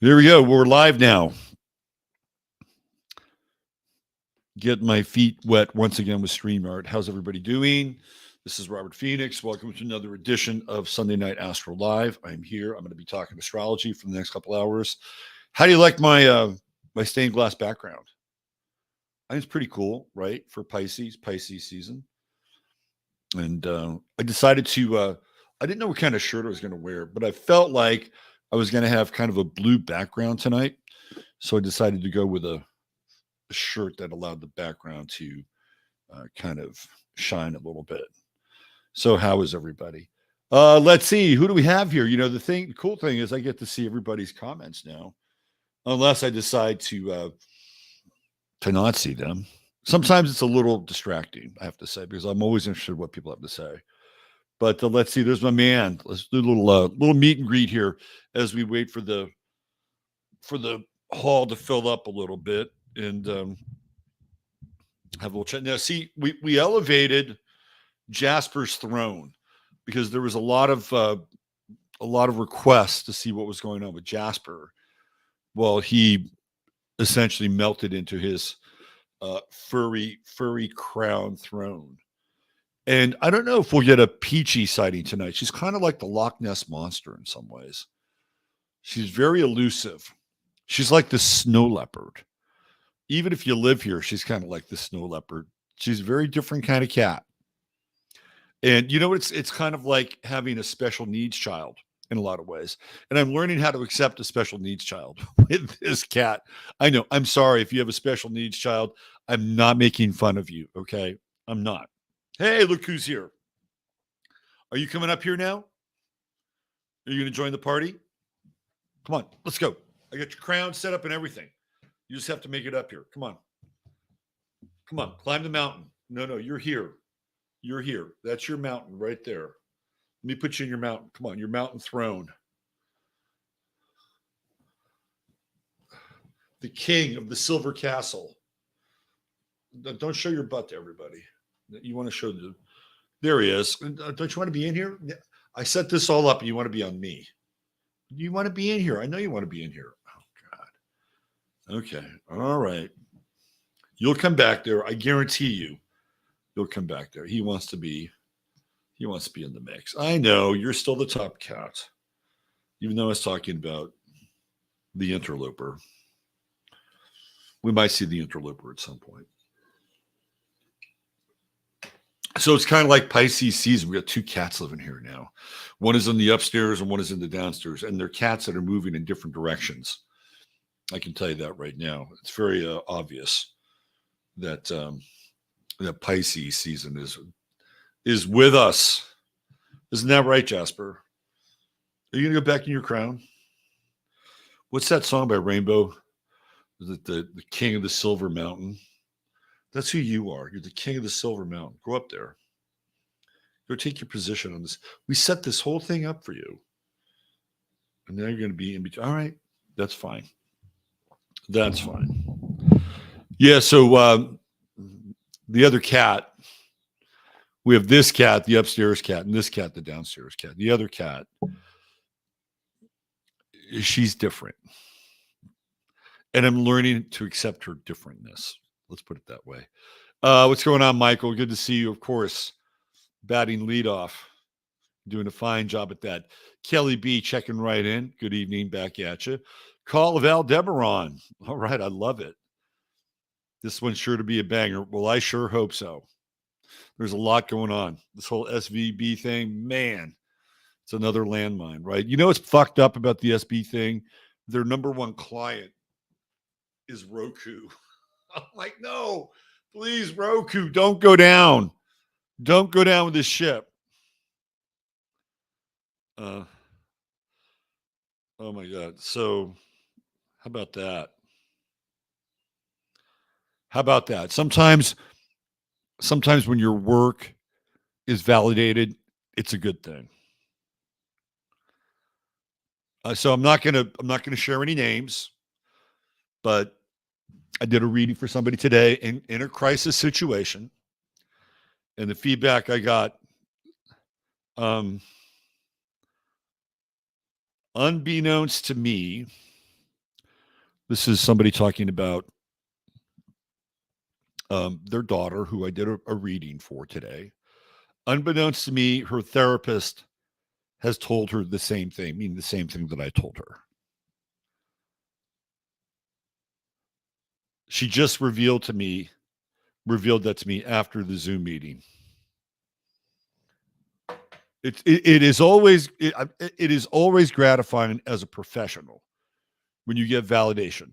There we go. We're live now. Get my feet wet once again with StreamYard. How's everybody doing? This is Robert Phoenix. Welcome to another edition of Sunday Night AstroLive. I'm here. I'm going to be talking astrology for the next couple hours. How do you like my stained glass background? I think it's pretty cool, right? For Pisces season. And I decided to, I didn't know what kind of shirt I was going to wear, but I felt like I was going to have kind of a blue background tonight. So I decided to go with a shirt that allowed the background to kind of shine a little bit. So how is everybody? Let's see. Who do we have here? You know, the cool thing is I get to see everybody's comments now, unless I decide to not see them. Sometimes it's a little distracting, I have to say, because I'm always interested in what people have to say. But let's see. There's my man. Let's do a little meet and greet here as we wait for the hall to fill up a little bit and have a little chat. Now, see, we elevated Jasper's throne because there was a lot of requests to see what was going on with Jasper. Well, he essentially melted into his furry crown throne. And I don't know if we'll get a Peachy sighting tonight. She's kind of like the Loch Ness Monster in some ways. She's very elusive. She's like the snow leopard. Even if you live here, she's kind of like the snow leopard. She's a very different kind of cat. And you know, it's kind of like having a special needs child in a lot of ways. And I'm learning how to accept a special needs child with this cat. I know. I'm sorry if you have a special needs child. I'm not making fun of you. Okay. I'm not. Hey, look who's here. Are you coming up here now? Are you going to join the party? Come on, let's go. I got your crown set up and everything. You just have to make it up here. Come on. Come on, climb the mountain. No, you're here. You're here. That's your mountain right there. Let me put you in your mountain. Come on, your mountain throne. The king of the silver castle. Don't show your butt to everybody. You want to show the. There he is. Don't you want to be in here? I set this all up and you want to be on me. You want to be in here. I know you want to be in here. Oh, God. Okay. All right. You'll come back there. I guarantee you. You'll come back there. He wants to be in the mix. I know. You're still the top cat. Even though I was talking about the interloper. We might see the interloper at some point. So it's kind of like Pisces season. We got two cats living here now. One is in the upstairs and one is in the downstairs. And they're cats that are moving in different directions. I can tell you that right now. It's very obvious that that Pisces season is with us. Isn't that right, Jasper? Are you going to go back in your crown? What's that song by Rainbow? Is it the King of the Silver Mountain? That's who you are. You're the king of the silver mountain. Go up there. Go take your position on this. We set this whole thing up for you. And now you're going to be in between. All right. That's fine. That's fine. Yeah. So the other cat, we have this cat, the upstairs cat, and this cat, the downstairs cat. The other cat, she's different. And I'm learning to accept her differentness. Let's put it that way. What's going on, Michael? Good to see you, of course. Batting leadoff. Doing a fine job at that. Kelly B checking right in. Good evening, back at you. Call of Aldebaran. All right, I love it. This one's sure to be a banger. Well, I sure hope so. There's a lot going on. This whole SVB thing, man, it's another landmine, right? You know what's fucked up about the SB thing? Their number one client is Roku. I'm like, no, please, Roku, don't go down. Don't go down with this ship. Oh my God. So how about that? How about that? Sometimes when your work is validated, it's a good thing. So I'm not gonna share any names, but I did a reading for somebody today in a crisis situation, and the feedback I got, unbeknownst to me, This is somebody talking about their daughter, who I did a reading for today. Unbeknownst to me, her therapist has told her the same thing, meaning the same thing that I told her. She just revealed that to me after the Zoom meeting. It is always gratifying as a professional when you get validation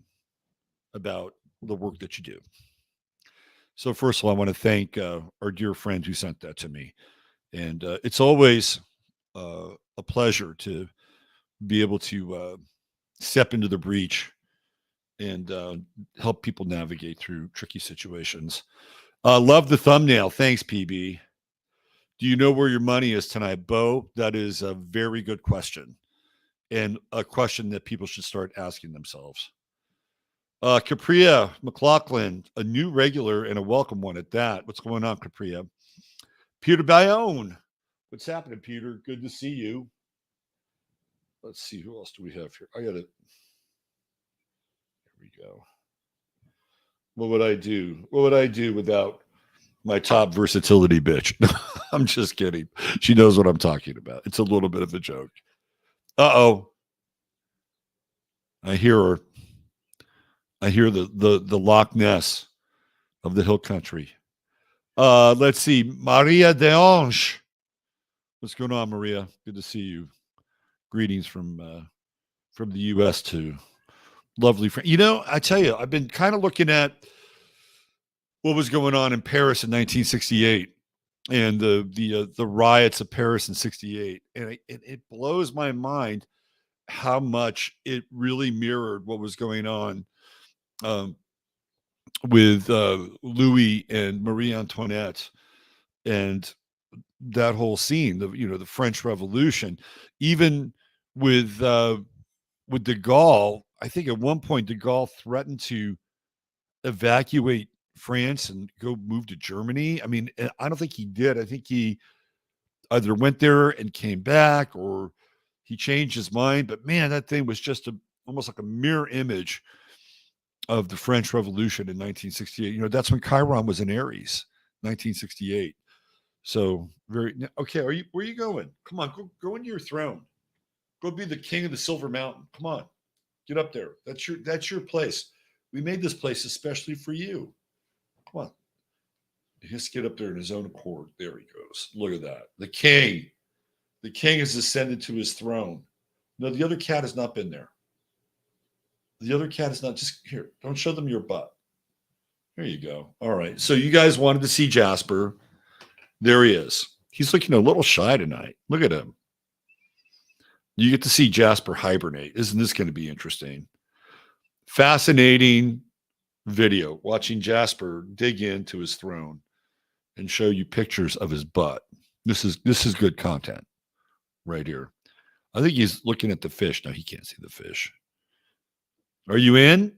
about the work that you do. So first of all, I want to thank our dear friend who sent that to me, and it's always a pleasure to be able to step into the breach and help people navigate through tricky situations. Love the thumbnail. Thanks, PB. Do you know where your money is tonight, Bo? That is a very good question, and a question that people should start asking themselves. Capria McLaughlin, a new regular and a welcome one at that. What's going on, Capria? Peter Bayonne. What's happening, Peter? Good to see you. Let's see, who else do we have here? I got it. Here we go. What would I do? What would I do without my top versatility bitch? I'm just kidding. She knows what I'm talking about. It's a little bit of a joke. Uh-oh. I hear her. I hear the Loch Ness of the hill country. Let's see. Maria de Ange. What's going on, Maria? Good to see you. Greetings from the U.S. too. Lovely friend. You know, I tell you, I've been kind of looking at what was going on in Paris in 1968 and the riots of Paris in '68, and it blows my mind how much it really mirrored what was going on with Louis and Marie Antoinette and that whole scene, the French Revolution, even with de Gaulle. I think at one point de Gaulle threatened to evacuate France and go move to Germany. I mean, I don't think he did. I think he either went there and came back, or he changed his mind. But man, that thing was just almost like a mirror image of the French Revolution in 1968. You know, that's when Chiron was in Aries, 1968. So very okay. Where are you going? Come on, go into your throne. Go be the king of the Silver Mountain. Come on, get up there. That's your place. We made this place especially for you. Come on. He has to get up there in his own accord. There he goes. Look at that. The king. The king has ascended to his throne. No, the other cat has not been there. The other cat is not just here. Don't show them your butt. There you go. All right. So you guys wanted to see Jasper. There he is. He's looking a little shy tonight. Look at him. You get to see Jasper hibernate. Isn't this going to be interesting? Fascinating video watching Jasper dig into his throne and show you pictures of his butt. This is good content right here. I think he's looking at the fish. No, he can't see the fish. Are you in?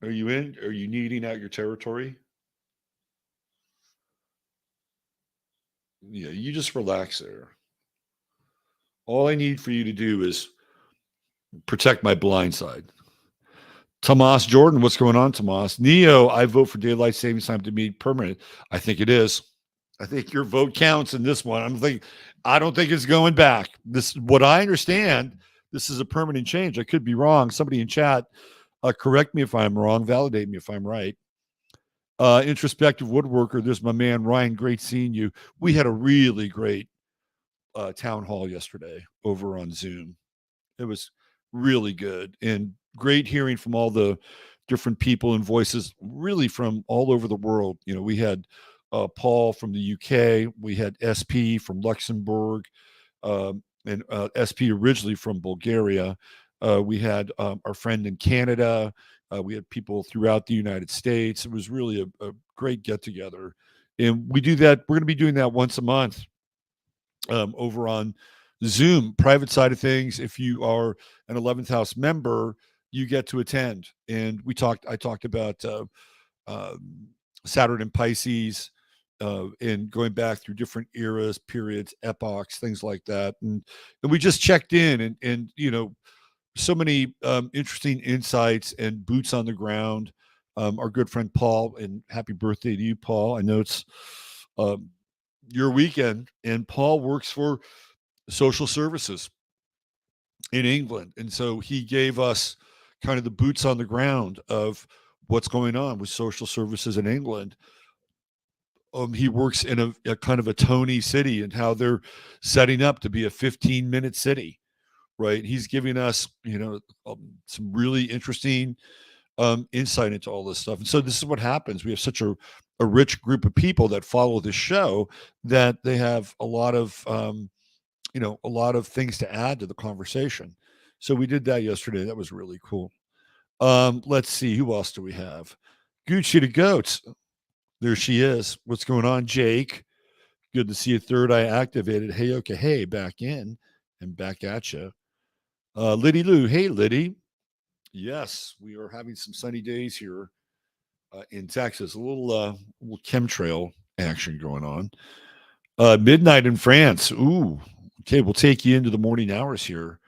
Are you in? Are you needing out your territory? Yeah, you just relax there. All I need for you to do is protect my blind side. Tomas Jordan, what's going on, Tomas? Neo, I vote for daylight savings time to be permanent. I think it is. I think your vote counts in this one. I don't think it's going back. This, what I understand, this is a permanent change. I could be wrong. Somebody in chat, correct me if I'm wrong. Validate me if I'm right. Introspective woodworker. There's my man Ryan. Great seeing you. We had a really great town hall yesterday over on Zoom. It was really good and great hearing from all the different people and voices, really from all over the world. You know, we had Paul from the UK, we had SP from Luxembourg, and SP originally from Bulgaria. We had our friend in Canada. We had people throughout the United States. It was really a great get together. And we do that. We're going to be doing that once a month over on Zoom, private side of things. If you are an 11th house member, you get to attend. And I talked about Saturn and Pisces, and going back through different eras, periods, epochs, things like that. And we just checked in and so many interesting insights and boots on the ground. Our good friend Paul, and happy birthday to you, Paul. I know it's um, your weekend, and Paul works for social services in England. And so he gave us kind of the boots on the ground of what's going on with social services in England. He works in a kind of a Tony city and how they're setting up to be a 15-minute city, right? He's giving us, some really interesting insight into all this stuff. And so this is what happens. We have such a rich group of people that follow this show that they have a lot of, a lot of things to add to the conversation. So we did that yesterday. That was really cool. Let's see. Who else do we have? Gucci the Goats. There she is. What's going on, Jake? Good to see you. Third eye activated. Hey, okay. Hey, back in and back at you. Liddy Lou. Hey, Liddy. Yes, we are having some sunny days here in Texas. A little chemtrail action going on. Midnight in France. Ooh. Okay, we'll take you into the morning hours here.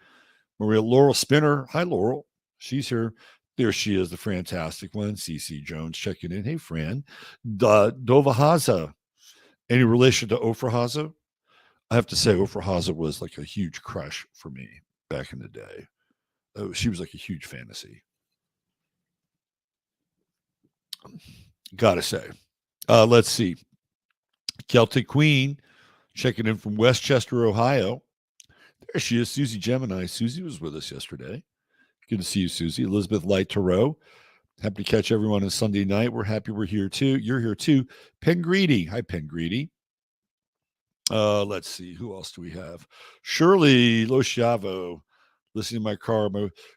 Maria Laurel Spinner. Hi, Laurel. She's here. There she is, the fantastic one. CC Jones checking in. Hey, Fran. Dova Haza. Any relation to Ofra Haza? I have to say, Ofra Haza was like a huge crush for me back in the day. She was like a huge fantasy. Gotta say. Let's see. Celtic Queen checking in from Westchester, Ohio. There she is, Susie Gemini. Susie was with us yesterday. Good to see you, Susie. Elizabeth Light Tarot. Happy to catch everyone on Sunday night. We're happy we're here too. You're here too. Pen Greedy. Hi, Pen Greedy. Let's see. Who else do we have? Shirley Losciavo. Listening to my car.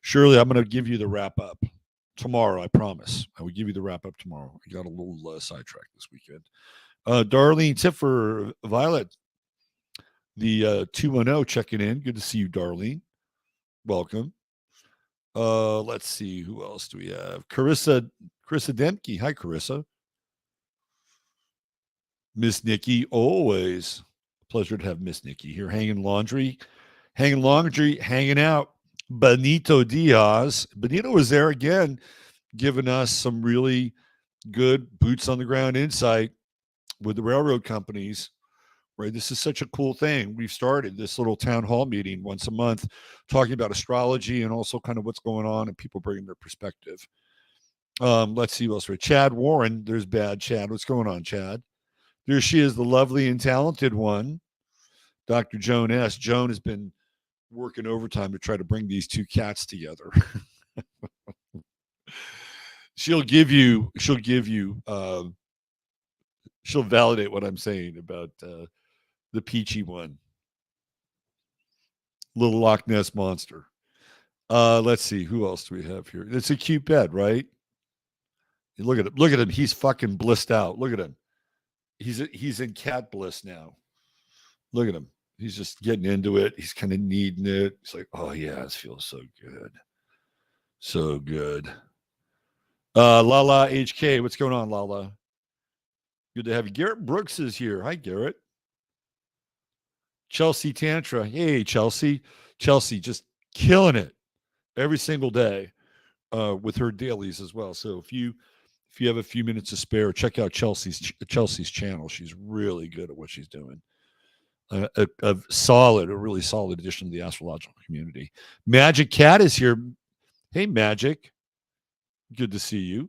Shirley, I'm going to give you the wrap up tomorrow. I promise. I will give you the wrap up tomorrow. I got a little sidetracked this weekend. Darlene Tiffer Violet. The 210 checking in. Good to see you, Darlene. Welcome. Let's see. Who else do we have? Carissa Demke. Hi, Carissa. Miss Nikki, always a pleasure to have Miss Nikki here. Hanging out. Benito Diaz. Benito was there again, giving us some really good boots on the ground insight with the railroad companies. Right, this is such a cool thing. We've started this little town hall meeting once a month, talking about astrology and also kind of what's going on and people bringing their perspective. Let's see what else. Chad Warren, there's bad Chad. What's going on, Chad? There she is, the lovely and talented one, Dr. Joan S. Joan has been working overtime to try to bring these two cats together. she'll validate what I'm saying about the peachy one. Little Loch Ness monster. Let's see. Who else do we have here? It's a cute bed, right? Look at him. Look at him. He's fucking blissed out. Look at him. He's in cat bliss now. Look at him. He's just getting into it. He's kind of needing it. He's like, oh yeah, this feels so good. So good. Lala HK. What's going on, Lala? Good to have you. Garrett Brooks is here. Hi, Garrett. Chelsea Tantra. Hey, Chelsea. Chelsea just killing it every single day with her dailies as well. So if you have a few minutes to spare, check out Chelsea's channel. She's really good at what she's doing. A really solid addition to the astrological community. Magic Cat is here. Hey, Magic. Good to see you.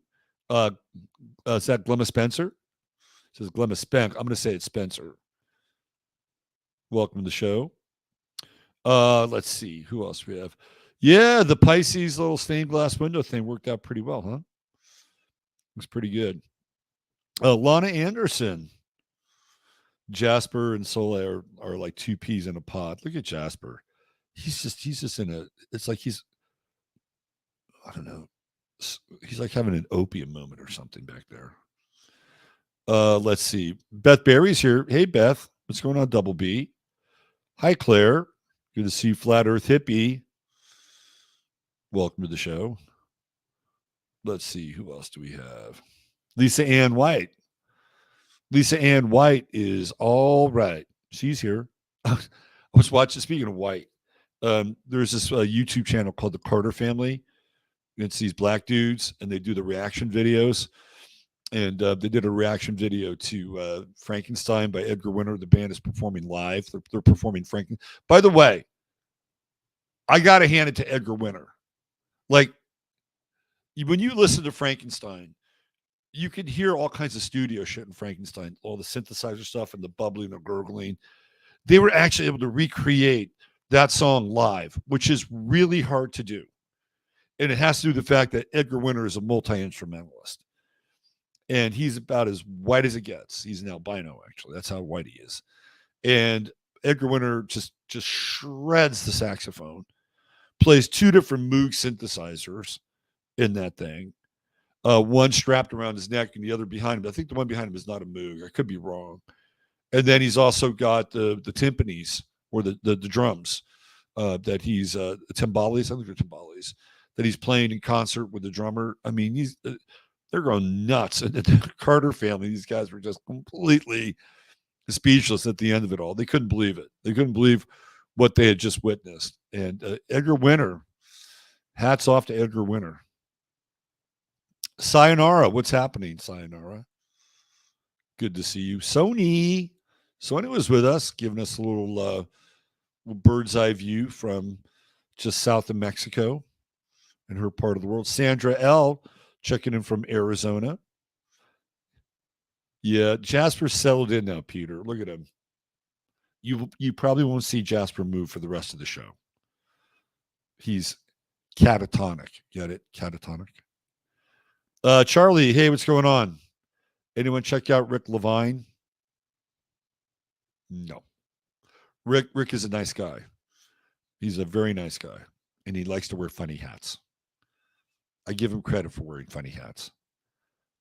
Is that Glemma Spencer? It says Glemma Spenk. I'm going to say it's Spencer. Welcome to the show. Let's see. Who else we have? Yeah, the Pisces little stained glass window thing worked out pretty well, huh? Looks pretty good. Lana Anderson. Jasper and Soleil are like two peas in a pod. Look at Jasper. He's just in a, it's like I don't know. He's like having an opium moment or something back there. Let's see. Beth Berry's here. Hey, Beth. What's going on, Double B? Hi, Claire. Good to see you, Flat Earth Hippie. Welcome to the show. Let's see. Who else do we have? Lisa Ann White. Lisa Ann White is all right. She's here. I was watching, speaking of White, There's this YouTube channel called the Carter Family. It's these black dudes, and they do the reaction videos. And they did a reaction video to Frankenstein by Edgar Winter. The band is performing live. They're performing Frankenstein. By the way, I got to hand it to Edgar Winter. Like, when you listen to Frankenstein, you can hear all kinds of studio shit in Frankenstein, all the synthesizer stuff and the bubbling or gurgling. They were actually able to recreate that song live, which is really hard to do. And it has to do with the fact that Edgar Winter is a multi-instrumentalist. And he's about as white as it gets. He's an albino, actually. That's how white he is. And Edgar Winter just shreds the saxophone, plays two different Moog synthesizers in that thing. One strapped around his neck and the other behind him. I think the one behind him is not a Moog. I could be wrong. And then he's also got the timpanis or the drums that he's timbales. I think they're timbales that he's playing in concert with the drummer. I mean, they're going nuts. And the Carter Family, these guys were just completely speechless at the end of it all. They couldn't believe it. They couldn't believe what they had just witnessed. And Edgar Winter, hats off to Edgar Winter. Sayonara, what's happening, Sayonara? Good to see you. Sony was with us, giving us a little bird's eye view from just south of Mexico in her part of the world. Sandra L. checking in from Arizona. Yeah, Jasper settled in now, Peter. Look at him. You probably won't see Jasper move for the rest of the show. He's catatonic. Get it? Catatonic. Charlie, hey, what's going on? Anyone check out Rick Levine? No. Rick is a nice guy. He's a very nice guy, and he likes to wear funny hats. I give him credit for wearing funny hats.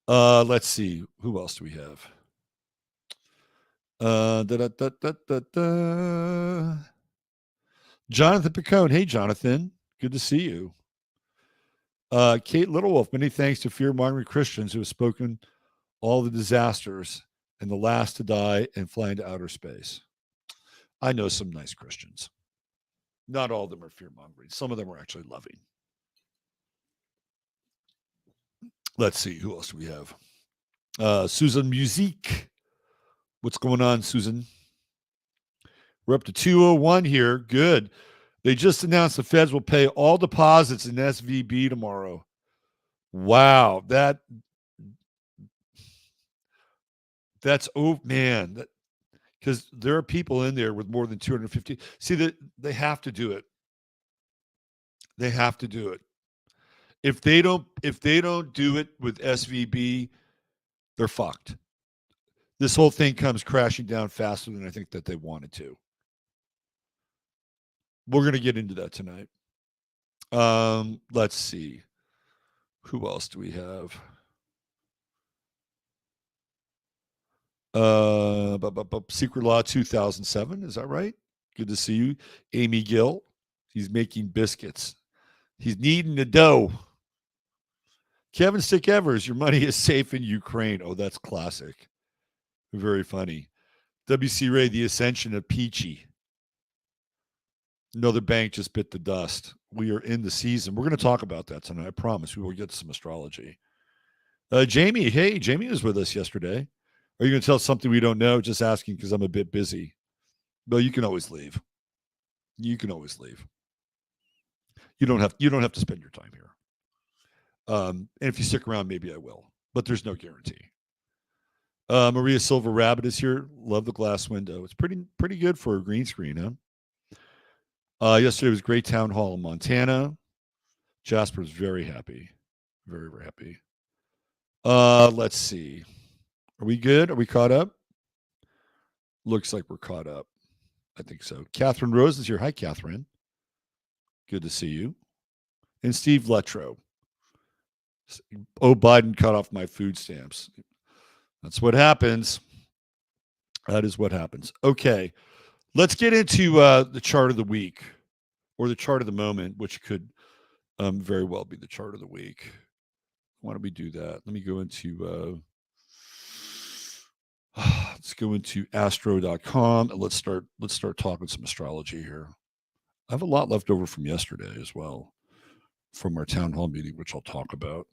Let's see. Who else do we have? Jonathan Picone. Hey, Jonathan. Good to see you. Kate Littlewolf. Many thanks to fear-mongering Christians who have spoken all the disasters and the last to die and fly into outer space. I know some nice Christians. Not all of them are fear-mongering. Some of them are actually loving. Let's see. Who else do we have? Susan Musique. What's going on, Susan? We're up to 201 here. Good. They just announced the feds will pay all deposits in SVB tomorrow. Wow. That's, oh, man. Because there are people in there with more than 250. See, that they have to do it. They have to do it. If they don't do it with SVB, they're fucked. This whole thing comes crashing down faster than I think that they wanted to. We're going to get into that tonight. Let's see. Who else do we have? Secret Law 2007. Is that right? Good to see you. Amy Gill. He's making biscuits. He's kneading the dough. Kevin Stick Evers, your money is safe in Ukraine. Oh, that's classic. Very funny. WC Ray, the ascension of Peachy. Another bank just bit the dust. We are in the season. We're going to talk about that tonight. I promise we will get some astrology. Jamie, hey, Jamie was with us yesterday. Are you going to tell us something we don't know? Just asking because I'm a bit busy. No, you can always leave. You can always leave. You don't have to spend your time here. And if you stick around, maybe I will. But there's no guarantee. Maria Silver Rabbit is here. Love the glass window. It's pretty good for a green screen, huh? Yesterday was Great Town Hall in Montana. Jasper's very happy. Very, very happy. Let's see. Are we good? Are we caught up? Looks like we're caught up. I think so. Catherine Rose is here. Hi, Catherine. Good to see you. And Steve Letro. Oh, Biden cut off my food stamps. That's what happens. That is what happens. Okay. Let's get into the chart of the week or the chart of the moment, which could very well be the chart of the week. Why don't we do that? Let me go into let's go into astro.com and let's start talking some astrology here. I have a lot left over from yesterday as well, from our town hall meeting, which I'll talk about.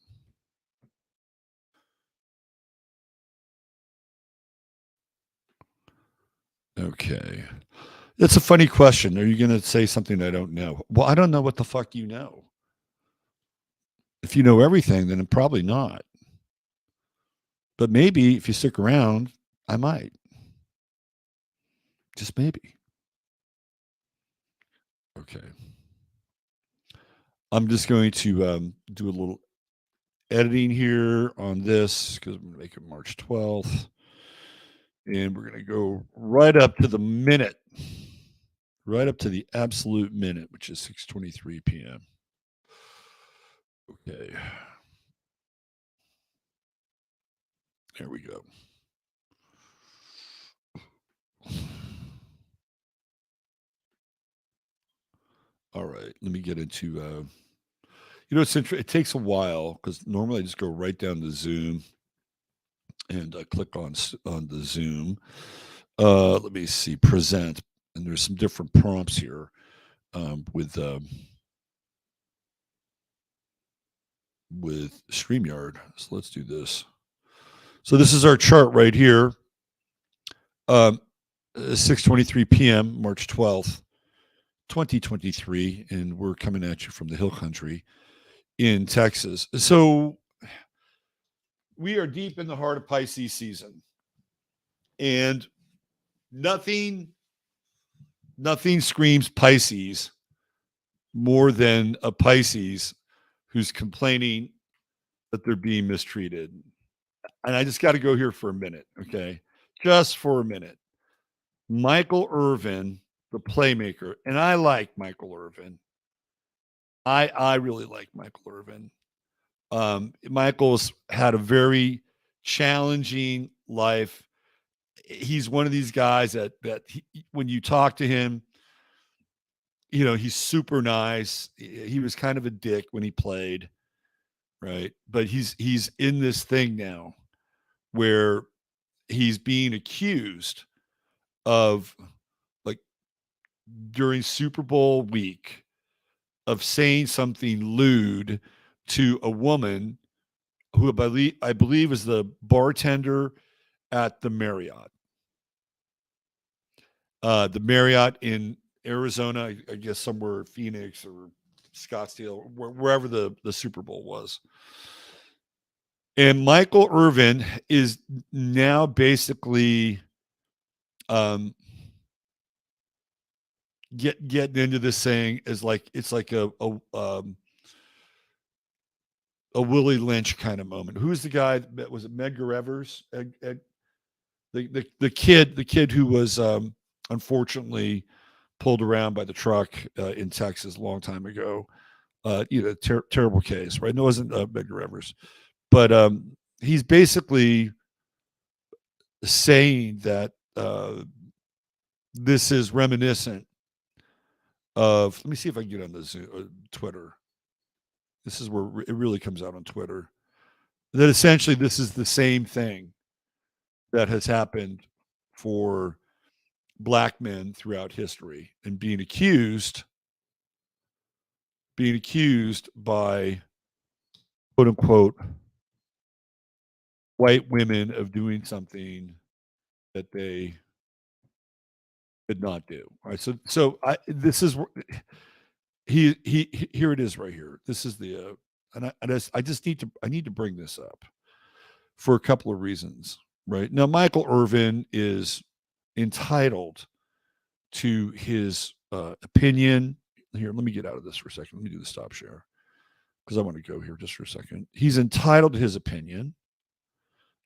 Okay. It's a funny question. Are you going to say something I don't know? Well, I don't know what the fuck you know. If you know everything, then probably not. But maybe if you stick around, I might. Just maybe. Okay. I'm just going to do a little editing here on this because I'm going to make it March 12th. And we're going to go right up to the minute, right up to the absolute minute, which is 6:23 p.m. Okay. There we go. All right. Let me get into it's interesting. It takes a while because normally I just go right down to Zoom and click on the Zoom. Let me see, present, and there's some different prompts here with StreamYard. So let's do this. So this is our chart right here. 6:23 p.m. March 12th, 2023, and we're coming at you from the Hill Country in Texas. So we are deep in the heart of Pisces season, and nothing screams Pisces more than a Pisces who's complaining that they're being mistreated. And I just got to go here for a minute, okay? Just for a minute. Michael Irvin, the playmaker, and I like Michael Irvin. I really like Michael Irvin. Michael's had a very challenging life. He's one of these guys that when you talk to him, he's super nice. He was kind of a dick when he played, right? But he's in this thing now where he's being accused of, like, during Super Bowl week, of saying something lewd to a woman who I believe is the bartender at the Marriott. The Marriott in Arizona, I guess somewhere Phoenix or Scottsdale, wherever the Super Bowl was. And Michael Irvin is now basically getting into this saying is like it's like a Willie Lynch kind of moment. Who's the guy that was it? Medgar Evers, the kid who was unfortunately pulled around by the truck in Texas a long time ago. Terrible case, right? No, it wasn't Medgar Evers, but he's basically saying that this is reminiscent of. Let me see if I can get on the Twitter. This is where it really comes out on Twitter. That essentially this is the same thing that has happened for black men throughout history and being accused by quote unquote white women of doing something that they did not do. All right. So this is he here it is right here. This is the and I just need to bring this up for a couple of reasons. Right now, Michael Irvin is entitled to his opinion. Here, let me get out of this for a second. Let me do the stop share because I want to go here just for a second. He's entitled to his opinion,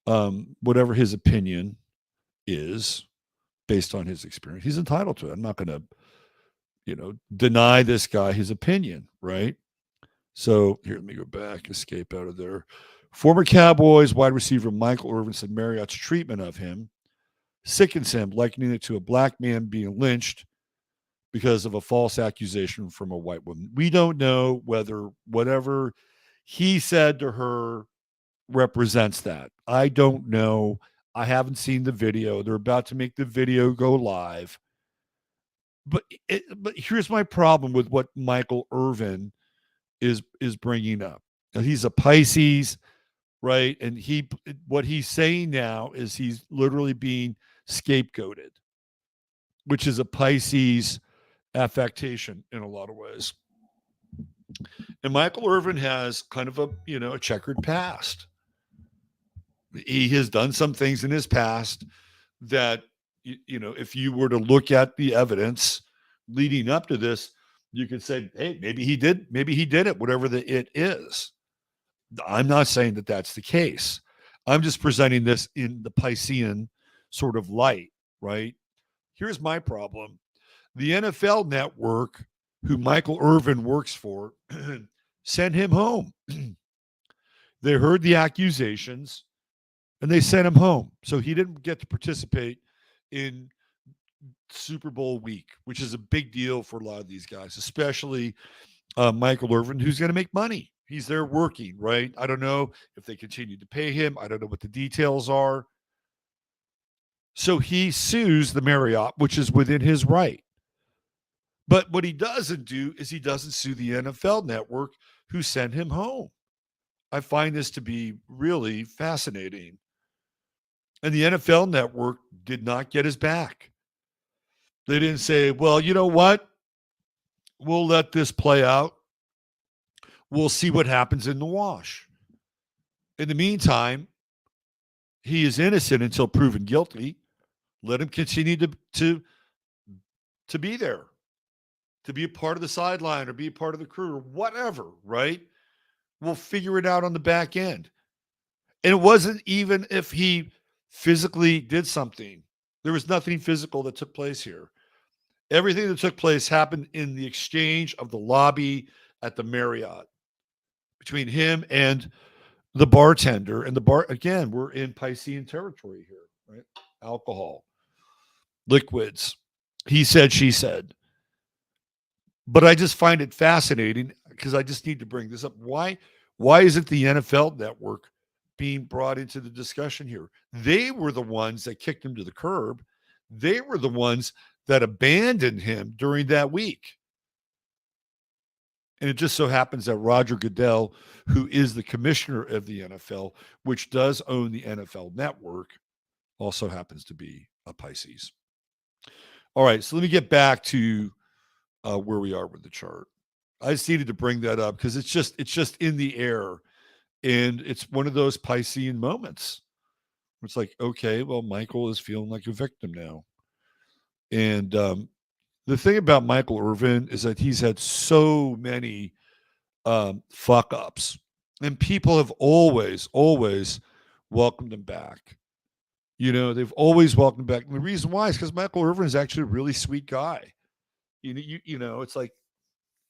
whatever his opinion is based on his experience. He's entitled to it. I'm not going to, deny this guy his opinion, right? So here, let me go back, escape out of there. Former Cowboys wide receiver Michael Irvin said Marriott's treatment of him sickens him, likening it to a black man being lynched because of a false accusation from a white woman. We don't know whether whatever he said to her represents that. I don't know. I haven't seen the video. They're about to make the video go live. But here's my problem with what Michael Irvin is bringing up. Now, he's a Pisces, right? And what he's saying now is he's literally being scapegoated, which is a Pisces affectation in a lot of ways. And Michael Irvin has kind of a checkered past. He has done some things in his past that, if you were to look at the evidence leading up to this, you could say, hey, maybe he did it, whatever it is. I'm not saying that that's the case. I'm just presenting this in the Piscean sort of light, right? Here's my problem. The NFL network, who Michael Irvin works for, sent him home. They heard the accusations and they sent him home. So he didn't get to participate in Super Bowl week, which is a big deal for a lot of these guys, especially Michael Irvin, who's going to make money. He's there working, right? I don't know if they continue to pay him. I don't know what the details are. So he sues the Marriott, which is within his right. But what he doesn't do is he doesn't sue the NFL network who sent him home. I find this to be really fascinating. And the NFL network did not get his back. They didn't say, well, you know what? We'll let this play out. We'll see what happens in the wash. In the meantime, he is innocent until proven guilty. Let him continue to be there, to be a part of the sideline or be a part of the crew or whatever, right? We'll figure it out on the back end. And it wasn't even if he physically did something. There was nothing physical that took place here. Everything that took place happened in the exchange of the lobby at the Marriott between him and the bartender. And the bar, again, we're in Piscean territory here, right? Alcohol, liquids. He said, she said. But I just find it fascinating because I just need to bring this up. Why isn't the NFL network being brought into the discussion here? They were the ones that kicked him to the curb. They were the ones that abandoned him during that week. And it just so happens that Roger Goodell, who is the commissioner of the NFL, which does own the NFL network, also happens to be a Pisces. All right, so let me get back to where we are with the chart. I just needed to bring that up because it's just in the air, and it's one of those Piscean moments. It's like, okay, well, Michael is feeling like a victim now, and the thing about Michael Irvin is that he's had so many fuck ups, and people have always welcomed him back. They've always welcomed him back. And the reason why is because Michael Irvin is actually a really sweet guy. It's like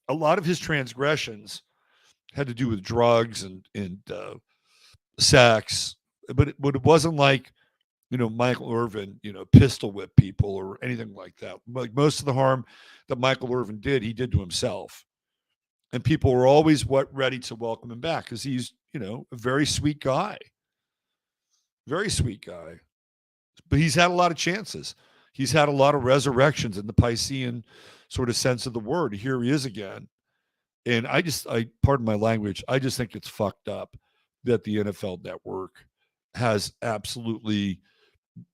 a lot of his transgressions had to do with drugs and sex, but it wasn't like, Michael Irvin, pistol whip people or anything like that. Like most of the harm that Michael Irvin did, he did to himself. And people were always ready to welcome him back because he's, a very sweet guy. Very sweet guy. But he's had a lot of chances. He's had a lot of resurrections in the Piscean sort of sense of the word. Here he is again. And I pardon my language, I just think it's fucked up that the NFL network has absolutely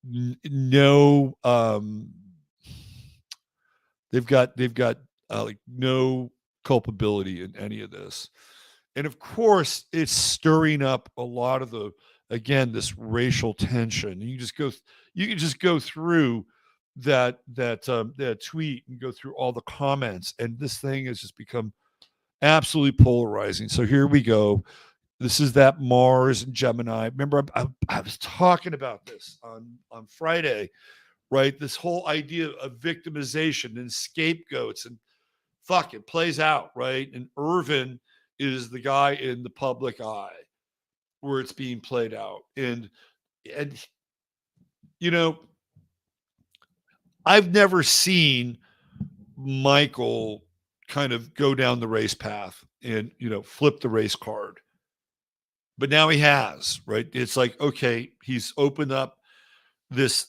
no they've got like no culpability in any of this. And of course, it's stirring up a lot of this racial tension. You can just go through that tweet and go through all the comments, and this thing has just become absolutely polarizing. So here we go. This is that Mars and Gemini. Remember, I was talking about this on Friday, right? This whole idea of victimization and scapegoats, and fuck, it plays out, right? And Irvin is the guy in the public eye where it's being played out. And I've never seen Michael kind of go down the race path and, flip the race card. But now he has, right? It's like, okay, he's opened up this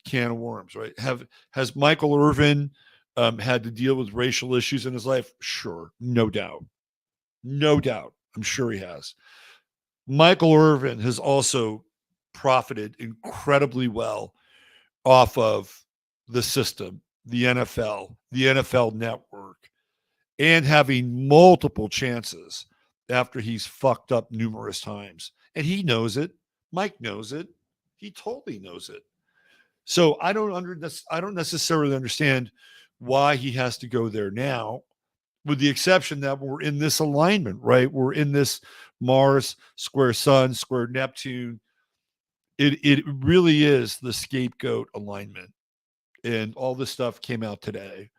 can of worms, right? Has Michael Irvin had to deal with racial issues in his life? Sure, no doubt. No doubt. I'm sure he has. Michael Irvin has also profited incredibly well off of the system, the NFL network, and having multiple chances after he's fucked up numerous times. And he knows it. Mike knows it. He totally knows it. So I don't necessarily understand why he has to go there now, with the exception that we're in this alignment, right? We're in this Mars square Sun square Neptune. It really is the scapegoat alignment, and all this stuff came out today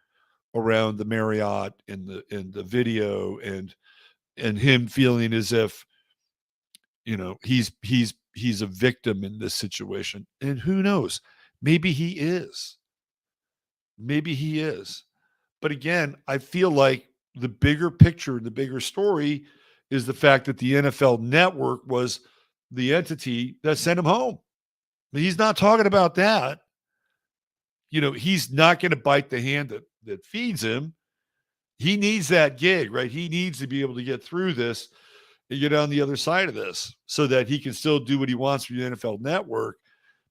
around the Marriott and the video, and him feeling as if he's a victim in this situation. And who knows, maybe he is. But again, I feel like the bigger picture, the bigger story is the fact that the NFL network was the entity that sent him home. He's not talking about that. He's not going to bite the hand that feeds him. He needs that gig, right? He needs to be able to get through this and get on the other side of this so that he can still do what he wants for the NFL network.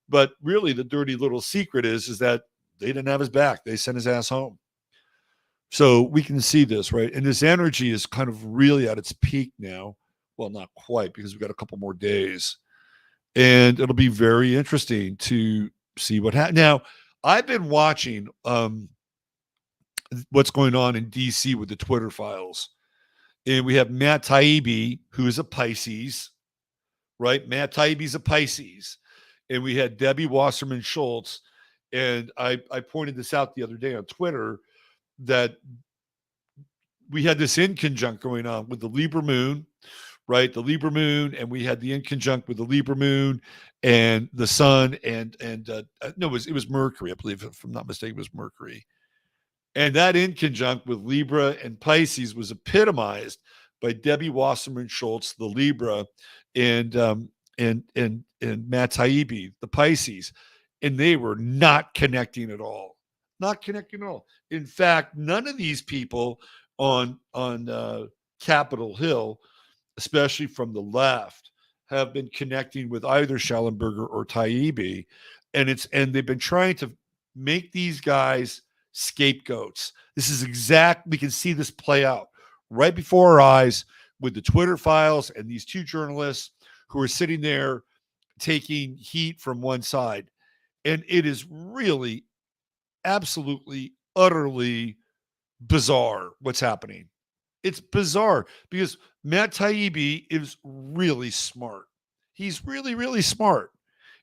But really, the dirty little secret is that they didn't have his back. They sent his ass home. So we can see this, right? And this energy is kind of really at its peak now. Well, not quite, because we've got a couple more days. And it'll be very interesting to see what happens. Now, I've been watching what's going on in D.C. with the Twitter files. And we have Matt Taibbi, who is a Pisces, right? Matt Taibbi's a Pisces. And we had Debbie Wasserman Schultz. And I pointed this out the other day on Twitter, that we had this inconjunct going on with the Libra moon, right? The Libra moon, and we had the inconjunct with the Libra moon and the sun, and no, it was Mercury, I believe, if I'm not mistaken, it was Mercury. And that inconjunct with Libra and Pisces was epitomized by Debbie Wasserman Schultz, the Libra, and Matt Taibbi, the Pisces, and they were not connecting at all. Not connecting at all. In fact, none of these people on Capitol Hill, especially from the left, have been connecting with either Schellenberger or Taibbi, and they've been trying to make these guys scapegoats. This is we can see this play out right before our eyes with the Twitter files and these two journalists who are sitting there taking heat from one side. And it is really absolutely, utterly bizarre what's happening. It's bizarre because Matt Taibbi is really smart. He's really, really smart.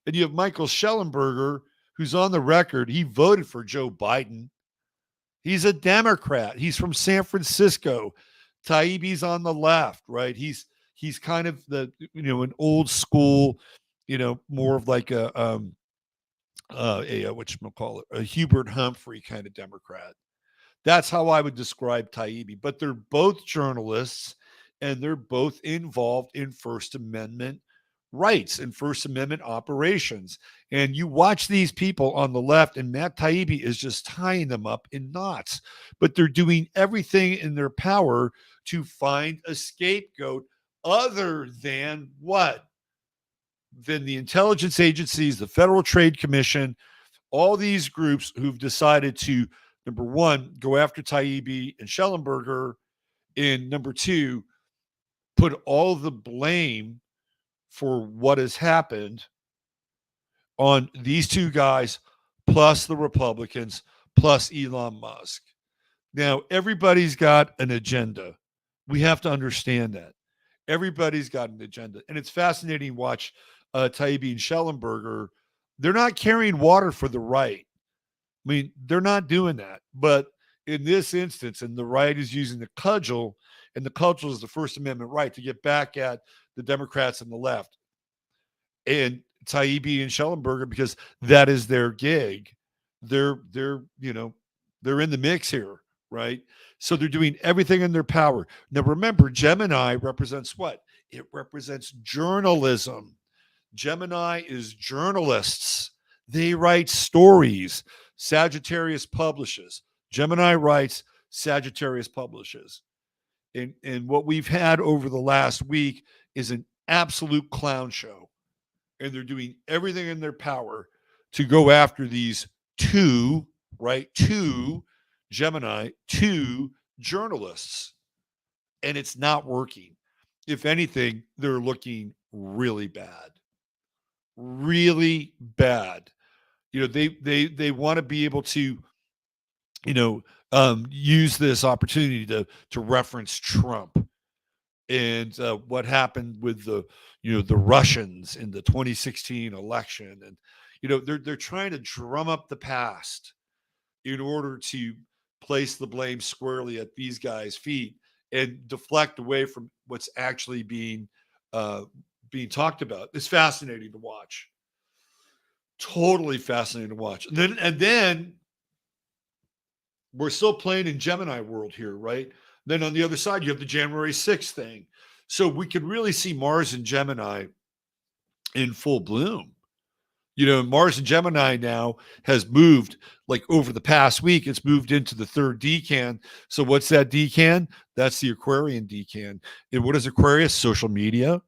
And you have Michael Schellenberger, who's on the record. He voted for Joe Biden. He's a Democrat. He's from San Francisco. Taibbi's on the left, right? He's kind of an old school, more of like a Hubert Humphrey kind of Democrat. That's how I would describe Taibbi. But they're both journalists, and they're both involved in First Amendment rights and First Amendment operations. And you watch these people on the left, and Matt Taibbi is just tying them up in knots. But they're doing everything in their power to find a scapegoat other than what? Than the intelligence agencies, the Federal Trade Commission, all these groups who've decided to, number one, go after Taibbi and Schellenberger, and number two, put all the blame for what has happened on these two guys, plus the Republicans, plus Elon Musk. Now, everybody's got an agenda. We have to understand that. Everybody's got an agenda. And it's fascinating to watch Taibbi and Schellenberger. They're not carrying water for the right. I mean, they're not doing that. But in this instance, and the right is using the cudgel, and the cudgel is the First Amendment right to get back at the Democrats and the left. And Taibbi and Schellenberger, because that is their gig. They're in the mix here, right? So they're doing everything in their power. Now, remember, Gemini represents what? It represents journalism. Gemini is journalists. They write stories. Sagittarius publishes. Gemini writes, Sagittarius publishes. And what we've had over the last week is an absolute clown show. And they're doing everything in their power to go after these two, right? Two Gemini, two journalists. And it's not working. If anything, they're looking really bad. Really bad. They want to be able to, you know, use this opportunity to reference Trump and what happened with the Russians in the 2016 election, and they're trying to drum up the past in order to place the blame squarely at these guys' feet and deflect away from what's actually being talked about. It's fascinating to watch. Totally fascinating to watch. And then we're still playing in Gemini world here, right? Then on the other side, you have the January 6th thing. So we could really see Mars and Gemini in full bloom. Mars and Gemini now has moved, like over the past week, it's moved into the third decan. So what's that decan? That's the Aquarian decan. And what is Aquarius? Social media,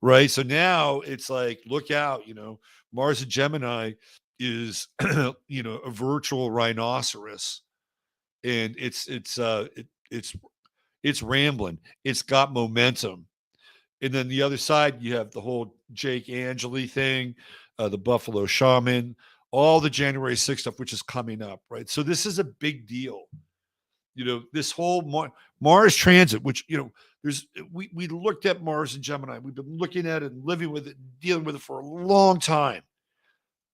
right? So now it's like, look out, Mars and Gemini is, a virtual rhinoceros, and it's rambling. It's got momentum. And then the other side, you have the whole Jake Angeli thing, the Buffalo Shaman, all the January 6th stuff, which is coming up, right? So this is a big deal. This whole Mars transit, which, we looked at Mars and Gemini. We've been looking at it and living with it, dealing with it for a long time.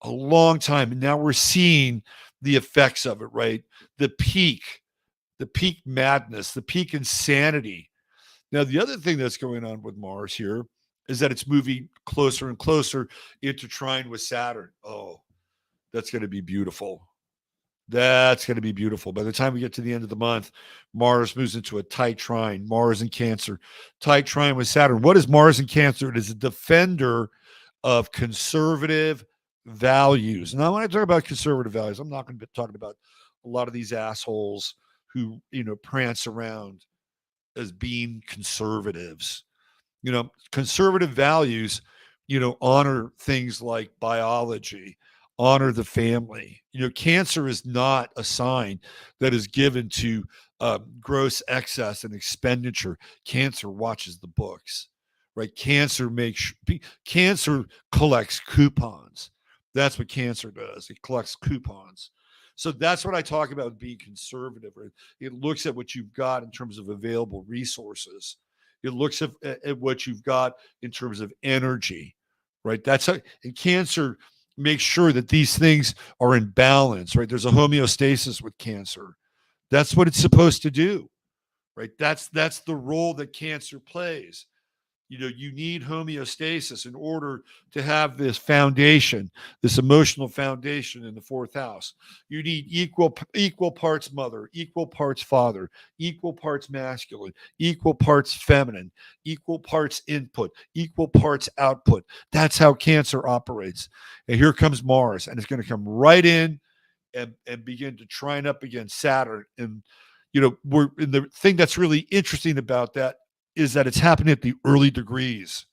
And now we're seeing the effects of it, right? The peak madness, the peak insanity. Now, the other thing that's going on with Mars here is that it's moving closer and closer into trine with Saturn. Oh, that's going to be beautiful. That's going to be beautiful. By the time we get to the end of the month, Mars moves into a tight trine. Mars in Cancer, tight trine with Saturn. What is Mars in Cancer? It is a defender of conservative values. Now, when I talk about conservative values, I'm not going to be talking about a lot of these assholes who, prance around as being conservatives. Conservative values, honor things like biology, honor the family. Cancer is not a sign that is given to gross excess and expenditure. Cancer watches the books, right? Cancer collects coupons. That's what Cancer does. It collects coupons. So that's what I talk about being conservative. Right? It looks at what you've got in terms of available resources. It looks at what you've got in terms of energy, right? That's how, and Cancer makes sure that these things are in balance, right? There's a homeostasis with Cancer. That's what it's supposed to do, right? That's the role that Cancer plays. You need homeostasis in order to have this foundation, this emotional foundation in the fourth house. You need equal parts mother, equal parts father, equal parts masculine, equal parts feminine, equal parts input, equal parts output. That's how Cancer operates. And here comes Mars, and it's going to come right in and begin to trine up against Saturn. And the thing that's really interesting about that is that it's happening at the early degrees,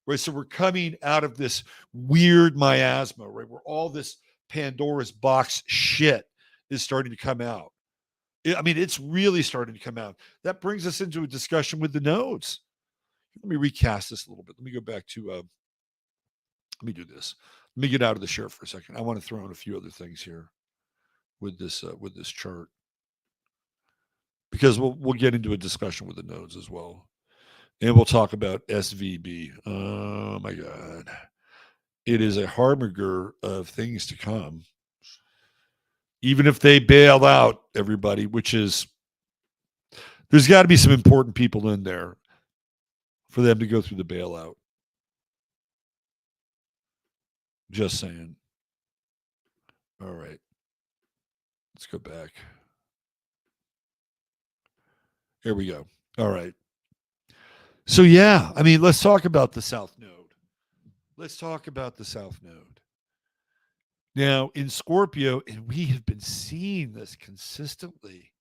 right? So we're coming out of this weird miasma, right? Where all this Pandora's box shit is starting to come out. It's really starting to come out. That brings us into a discussion with the nodes. Let me recast this a little bit. Let me go back to, let me do this. Let me get out of the share for a second. I want to throw in a few other things here with this chart, because we'll get into a discussion with the nodes as well. And we'll talk about SVB. Oh my God. It is a harbinger of things to come. Even if they bail out everybody, which is, there's got to be some important people in there for them to go through the bailout. Just saying. All right. Let's go back. Here we go. All right. So, yeah, let's talk about the South Node. Let's talk about the South Node. Now in Scorpio, and we have been seeing this consistently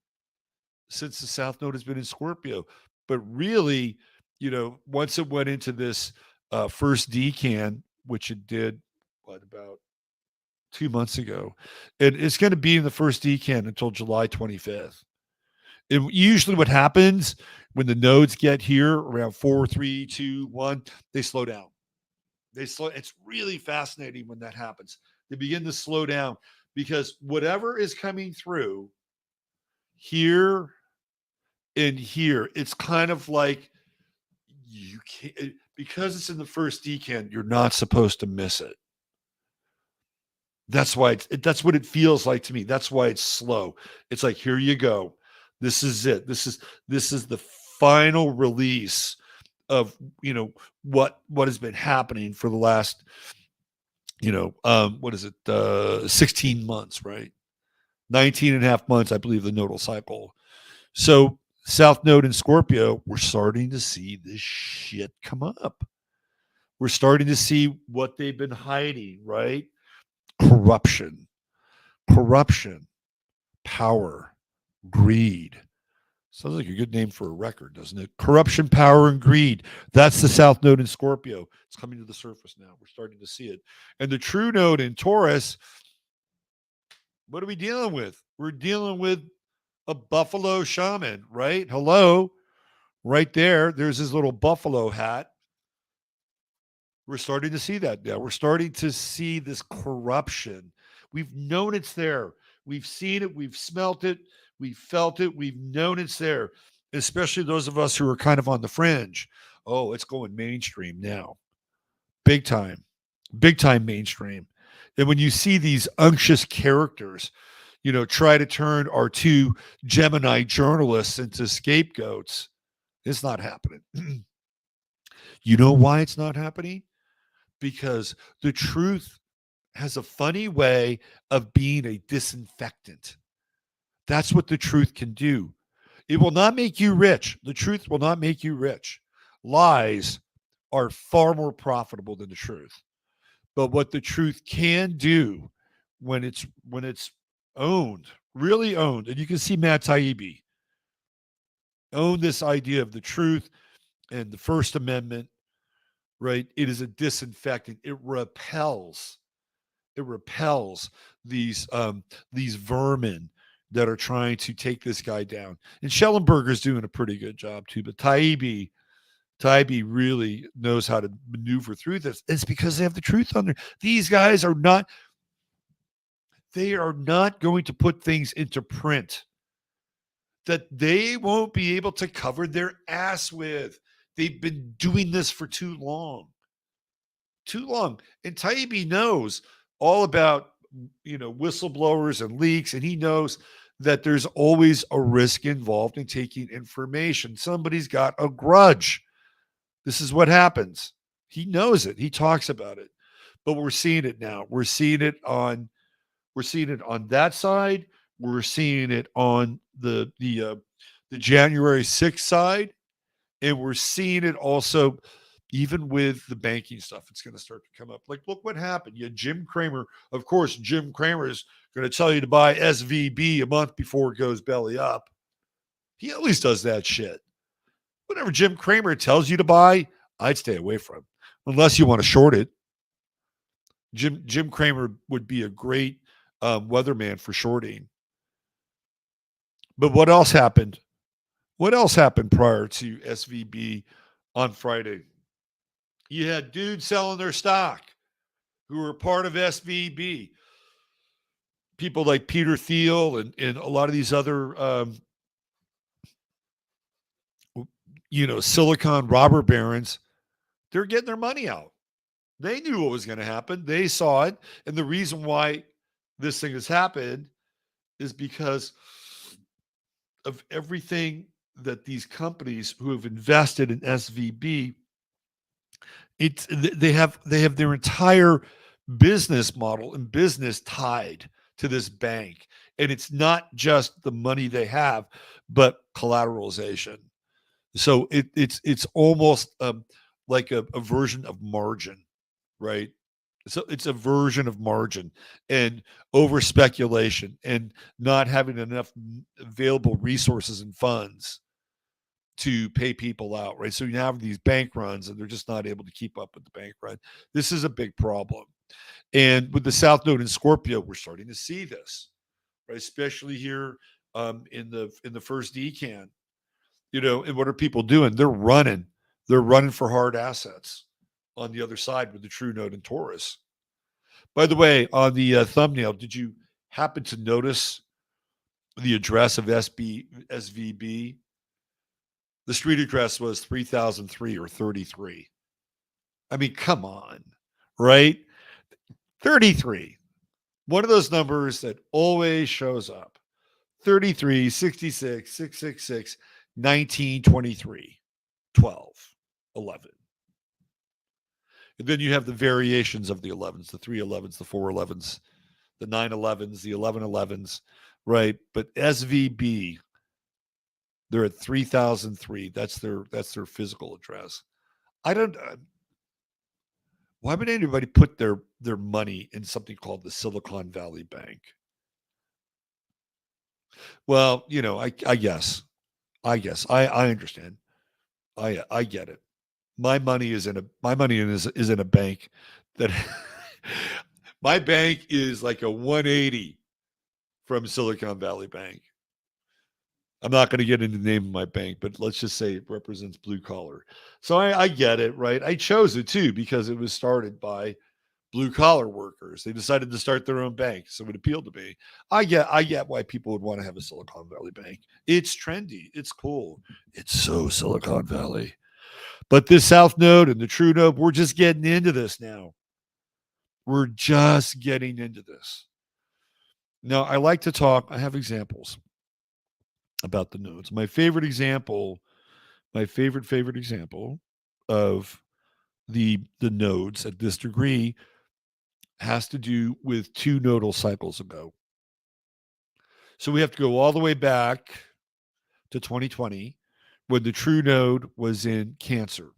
since the South Node has been in Scorpio. But really, once it went into this first decan, which it did, what, about 2 months ago, and it's going to be in the first decan until July 25th. And usually, what happens when the nodes get here around 4, 3, 2, 1, they slow down. It's really fascinating when that happens. They begin to slow down because whatever is coming through here and here, it's kind of like you can't, because it's in the first decan, you're not supposed to miss it. That's why that's what it feels like to me. That's why it's slow. It's like, here you go. This is it. This is the final release of what has been happening for the last what is it, 16 months, right? 19 and a half months, I believe, the nodal cycle. So South Node in Scorpio, we're starting to see this shit come up. We're starting to see what they've been hiding, right? Corruption, power, greed. Sounds like a good name for a record, doesn't it? Corruption, power, and greed. That's the South Node in Scorpio. It's coming to the surface now. We're starting to see it. And the true node in Taurus, what are we dealing with? We're dealing with a buffalo shaman, right? Hello. Right there, there's his little buffalo hat. We're starting to see that now. We're starting to see this corruption. We've known it's there. We've seen it. We've smelt it. We've felt it. We've known it's there, especially those of us who are kind of on the fringe. Oh, it's going mainstream now. Big time mainstream. And when you see these unctuous characters, try to turn our two Gemini journalists into scapegoats, it's not happening. You know why it's not happening? Because the truth has a funny way of being a disinfectant. That's what the truth can do. It will not make you rich. The truth will not make you rich. Lies are far more profitable than the truth. But what the truth can do when it's owned, really owned, and you can see Matt Taibbi own this idea of the truth and the First Amendment, right? It is a disinfectant. It repels. It repels these vermin that are trying to take this guy down. And Schellenberger's doing a pretty good job too. But Taibbi really knows how to maneuver through this. It's because they have the truth on there. These guys are not. They are not going to put things into print that they won't be able to cover their ass with. They've been doing this for too long. Too long. And Taibbi knows all about, whistleblowers and leaks, and he knows that there's always a risk involved in taking information. Somebody's got a grudge. This is what happens. He knows it. He talks about it. But we're seeing it now. We're seeing it on that side. We're seeing it on the January 6th side, and we're seeing it also even with the banking stuff. It's going to start to come up. Like, look what happened. You had Jim Cramer. Of course, Jim Cramer is going to tell you to buy SVB a month before it goes belly up. He always does that shit. Whatever Jim Cramer tells you to buy, I'd stay away from, unless you want to short it. Jim Cramer would be a great weatherman for shorting. But what else happened? What else happened prior to SVB on Friday? You had dudes selling their stock who were part of SVB. People like Peter Thiel and a lot of these other, Silicon robber barons, they're getting their money out. They knew what was going to happen. They saw it. And the reason why this thing has happened is because of everything that these companies who have invested in SVB, they have their entire business model and business tied to this bank. And it's not just the money they have, but collateralization. So it's almost like a version of margin, right? So it's a version of margin and over speculation and not having enough available resources and funds to pay people out, right? So you have these bank runs and they're just not able to keep up with the bank run. This is a big problem. And with the South Node in Scorpio, we're starting to see this, right? Especially here in the first decan. And what are people doing? They're running. They're running for hard assets on the other side with the true node in Taurus. By the way, on the thumbnail, did you happen to notice the address of SVB? The street address was 3003 or 33. I mean, come on, right? 33. One of those numbers that always shows up. 33, 66, 666, 1923, 12, 11. And then you have the variations of the 11s, the 311s, the 411s, the 911s, the 1111s, right? But SVB, they're at 3003. That's their physical address. I don't why would anybody put their money in something called the Silicon Valley Bank? Well, I guess. I understand. I get it. My money is in a bank that my bank is like a 180 from Silicon Valley Bank. I'm not going to get into the name of my bank, but let's just say it represents blue collar. So I get it, right? I chose it too because it was started by blue collar workers. They decided to start their own bank, so it appealed to me. I get why people would want to have a Silicon Valley bank. It's trendy. It's cool. It's so Silicon Valley. But this South Node and the True Node, we're just getting into this now. We're just getting into this. Now, I like to talk, I have examples about the nodes. My favorite example of the nodes at this degree has to do with 2 nodal cycles ago. So we have to go all the way back to 2020 when the true node was in Cancer.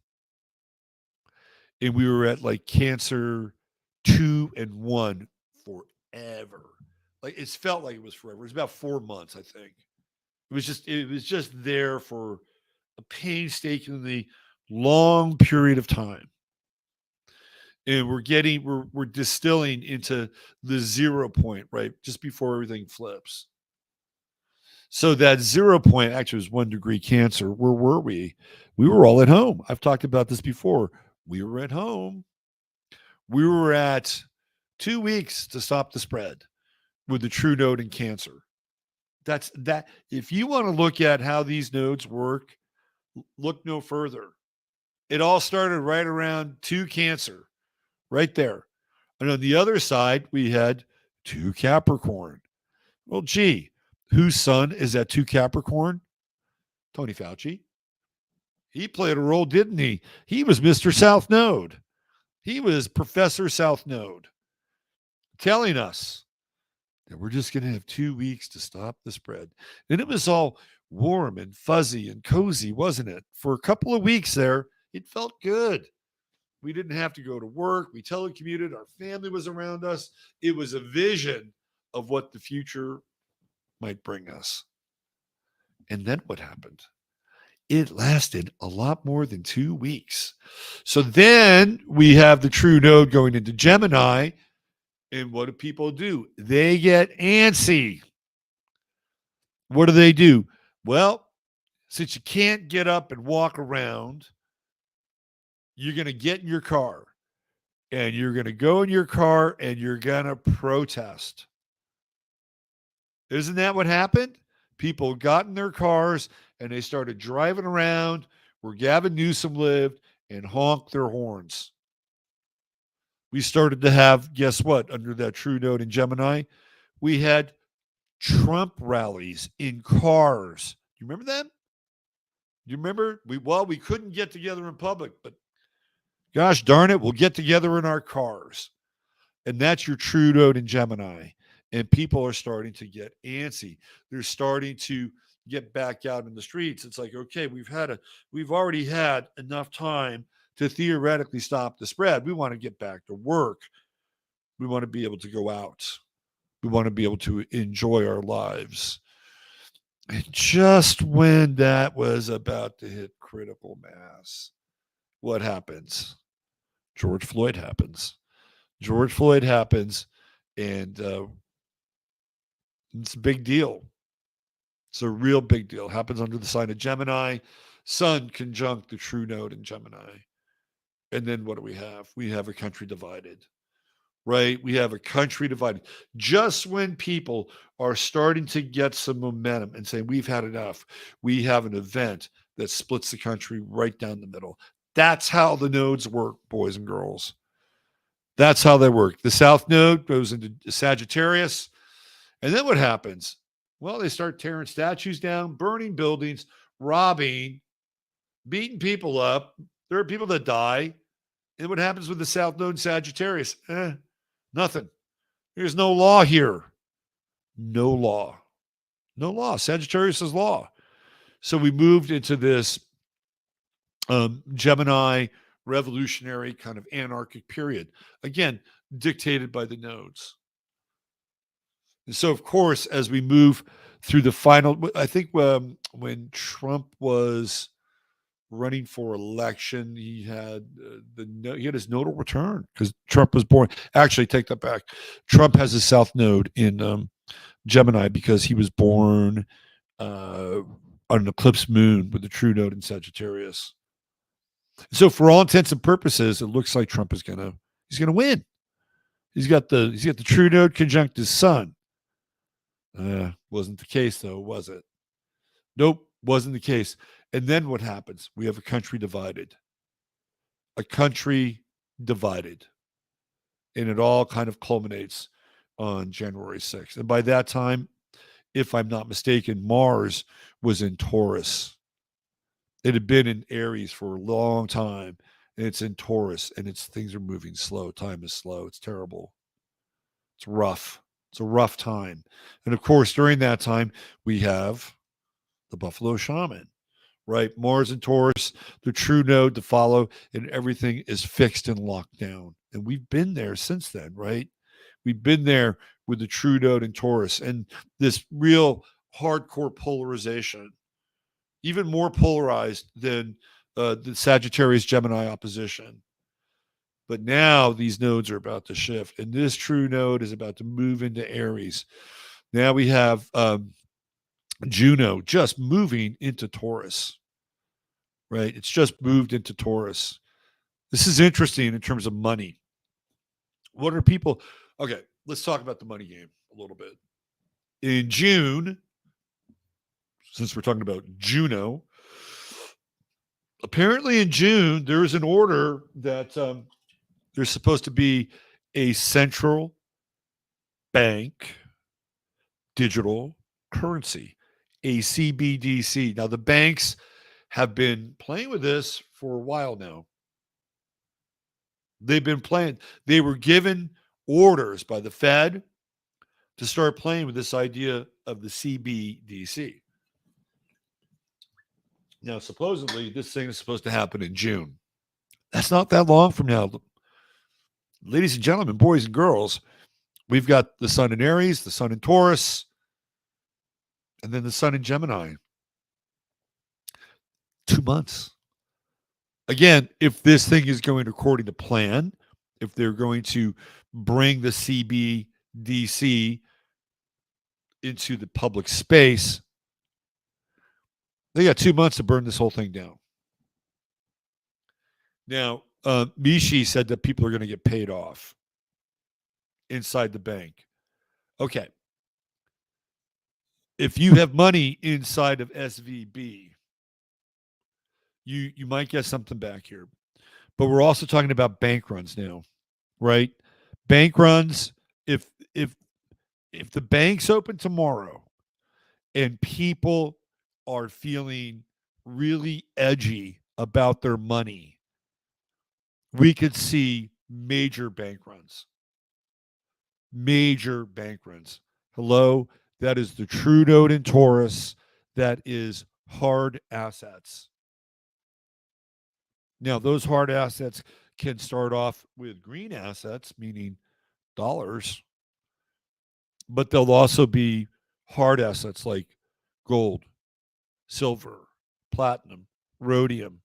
And we were at like Cancer 2 and 1 forever. Like it's felt like it was forever. It was about 4 months, I think. It was just there for a painstakingly long period of time. And we're distilling into the 0 point, right? Just before everything flips. So that 0 point actually was 1 degree Cancer. Where were we? We were all at home. I've talked about this before. We were at home. We were at 2 weeks to stop the spread with the true node in Cancer. That's that. If you want to look at how these nodes work, look no further. It all started right around 2 Cancer, right there. And on the other side, we had 2 Capricorn. Well, gee, whose son is at 2 Capricorn? Tony Fauci. He played a role, didn't he? He was Mr. South Node. He was Professor South Node telling us that we're just going to have 2 weeks to stop the spread. And it was all warm and fuzzy and cozy, wasn't it? For a couple of weeks there, it felt good. We didn't have to go to work. We telecommuted. Our family was around us. It was a vision of what the future might bring us. And then what happened? It lasted a lot more than 2 weeks. So then we have the true node going into Gemini. And what do people do? They get antsy. What do? Well, since you can't get up and walk around, you're going to get in your car and you're going to go in your car and you're going to protest. Isn't that what happened? People got in their cars and they started driving around where Gavin Newsom lived and honked their horns. We started to have, guess what, under that true node in Gemini, we had Trump rallies in cars. You remember that? You remember? We couldn't get together in public, but gosh darn it, we'll get together in our cars. And that's your true node in Gemini. And people are starting to get antsy. They're starting to get back out in the streets. It's like, okay, we've already had enough time to theoretically stop the spread. We want to get back to work. We want to be able to go out. We want to be able to enjoy our lives. And just when that was about to hit critical mass, what happens? George Floyd happens. George Floyd happens, and it's a big deal. It's a real big deal. It happens under the sign of Gemini. Sun conjunct the true node in Gemini. And then what do we have? We have a country divided, right? We have a country divided. Just when people are starting to get some momentum and saying, we've had enough, we have an event that splits the country right down the middle. That's how the nodes work, boys and girls. That's how they work. The South Node goes into Sagittarius. And then what happens? Well, they start tearing statues down, burning buildings, robbing, beating people up. There are people that die. And what happens with the South Node Sagittarius? Nothing. There's no law here. No law. No law. Sagittarius is law. So we moved into this Gemini revolutionary kind of anarchic period. Again, dictated by the nodes. And so, of course, as we move through the final, I think when Trump was running for election, he had his nodal return because Trump was born. Actually, take that back. Trump has his South Node in Gemini because he was born on an eclipse moon with the true node in Sagittarius. So, for all intents and purposes, it looks like Trump is gonna win. He's got the true node conjunct his sun. Wasn't the case though, was it? Nope, wasn't the case. And then what happens? We have a country divided. A country divided. And it all kind of culminates on January 6th. And by that time, if I'm not mistaken, Mars was in Taurus. It had been in Aries for a long time. And it's in Taurus. And things are moving slow. Time is slow. It's terrible. It's rough. It's a rough time. And of course, during that time, we have the Buffalo Shaman, right? Mars and Taurus, the true node to follow, and everything is fixed and locked down. And we've been there since then, right? We've been there with the true node in Taurus and this real hardcore polarization, even more polarized than the Sagittarius Gemini opposition. But now these nodes are about to shift, and this true node is about to move into Aries. Now we have Juno just moving into Taurus, right? It's just moved into Taurus. This is interesting in terms of money. What are people? Okay, let's talk about the money game a little bit. In June, since we're talking about Juno, apparently in June, there is an order that there's supposed to be a central bank digital currency, a CBDC. Now, the banks have been playing with this for a while now. They've been playing. They were given orders by the Fed to start playing with this idea of the CBDC. Now, supposedly, this thing is supposed to happen in June. That's not that long from now. Ladies and gentlemen, boys and girls, we've got the sun in Aries, the sun in Taurus, and then the sun in Gemini. 2 months. Again, if this thing is going according to plan, if they're going to bring the CBDC into the public space, they got 2 months to burn this whole thing down. Now, Mishi said that people are going to get paid off inside the bank. Okay. If you have money inside of SVB, you might get something back here. But we're also talking about bank runs now, right? Bank runs, if the banks open tomorrow and people are feeling really edgy about their money, we could see major bank runs. Major bank runs. Hello, that is the true node in Taurus. That is hard assets. Now, those hard assets can start off with green assets, meaning dollars, but there'll also be hard assets like gold, silver, platinum, rhodium.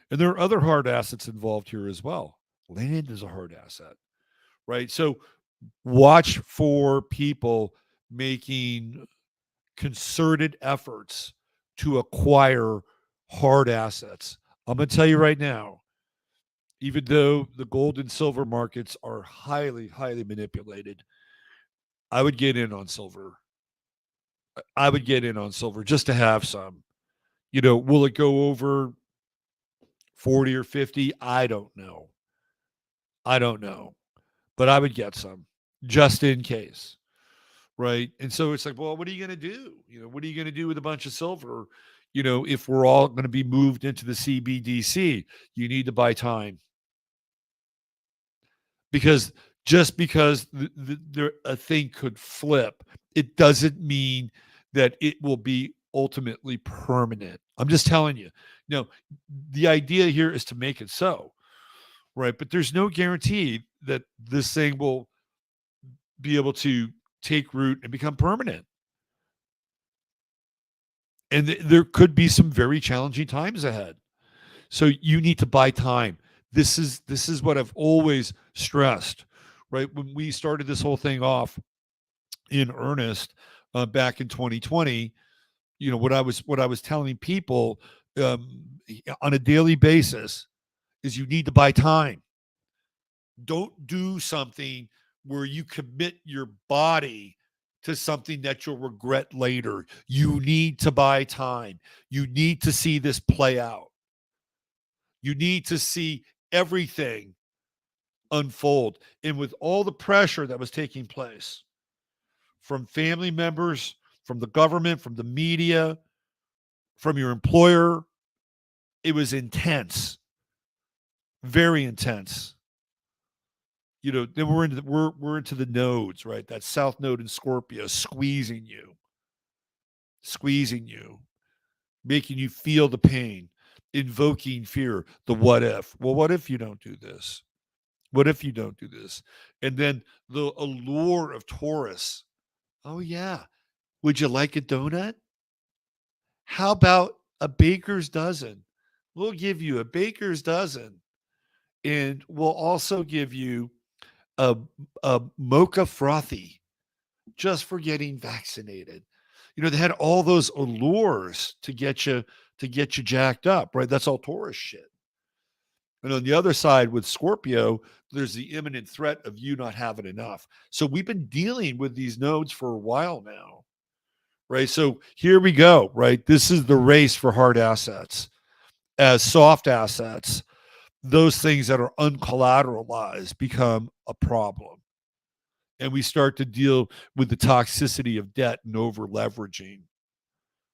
And there are other hard assets involved here as well. Land is a hard asset, right? So watch for people making concerted efforts to acquire hard assets. I'm going to tell you right now, even though the gold and silver markets are highly, highly manipulated, I would get in on silver. I would get in on silver just to have some. Will it go over 40 or 50? I don't know. I don't know. But I would get some just in case. Right. And so it's like, well, what are you going to do? What are you going to do with a bunch of silver? If we're all going to be moved into the CBDC, you need to buy time. Because just because a thing could flip, it doesn't mean that it will be ultimately permanent. I'm just telling you. The idea here is to make it so, right? But there's no guarantee that this thing will be able to take root and become permanent. And there could be some very challenging times ahead. So you need to buy time. This is what I've always stressed, right? When we started this whole thing off in earnest back in 2020, what I was telling people on a daily basis is you need to buy time. Don't do something where you commit your body to something that you'll regret later. You need to buy time. You need to see this play out. You need to see everything unfold. And with all the pressure that was taking place from family members, from the government, from the media, from your employer, it was intense, very intense. Then we're into the nodes, right? That south node in Scorpio squeezing you, making you feel the pain, invoking fear, the what if. Well, what if you don't do this? What if you don't do this? And then the allure of Taurus. Oh, yeah. Would you like a donut? How about a baker's dozen? We'll give you a baker's dozen. And we'll also give you a, a mocha frothy just for getting vaccinated. They had all those allures to get you jacked up, right? That's all Taurus shit. And on the other side with Scorpio, there's the imminent threat of you not having enough. So we've been dealing with these nodes for a while now, right? So here we go, right? This is the race for hard assets. As soft assets, those things that are uncollateralized become a problem. And we start to deal with the toxicity of debt and over leveraging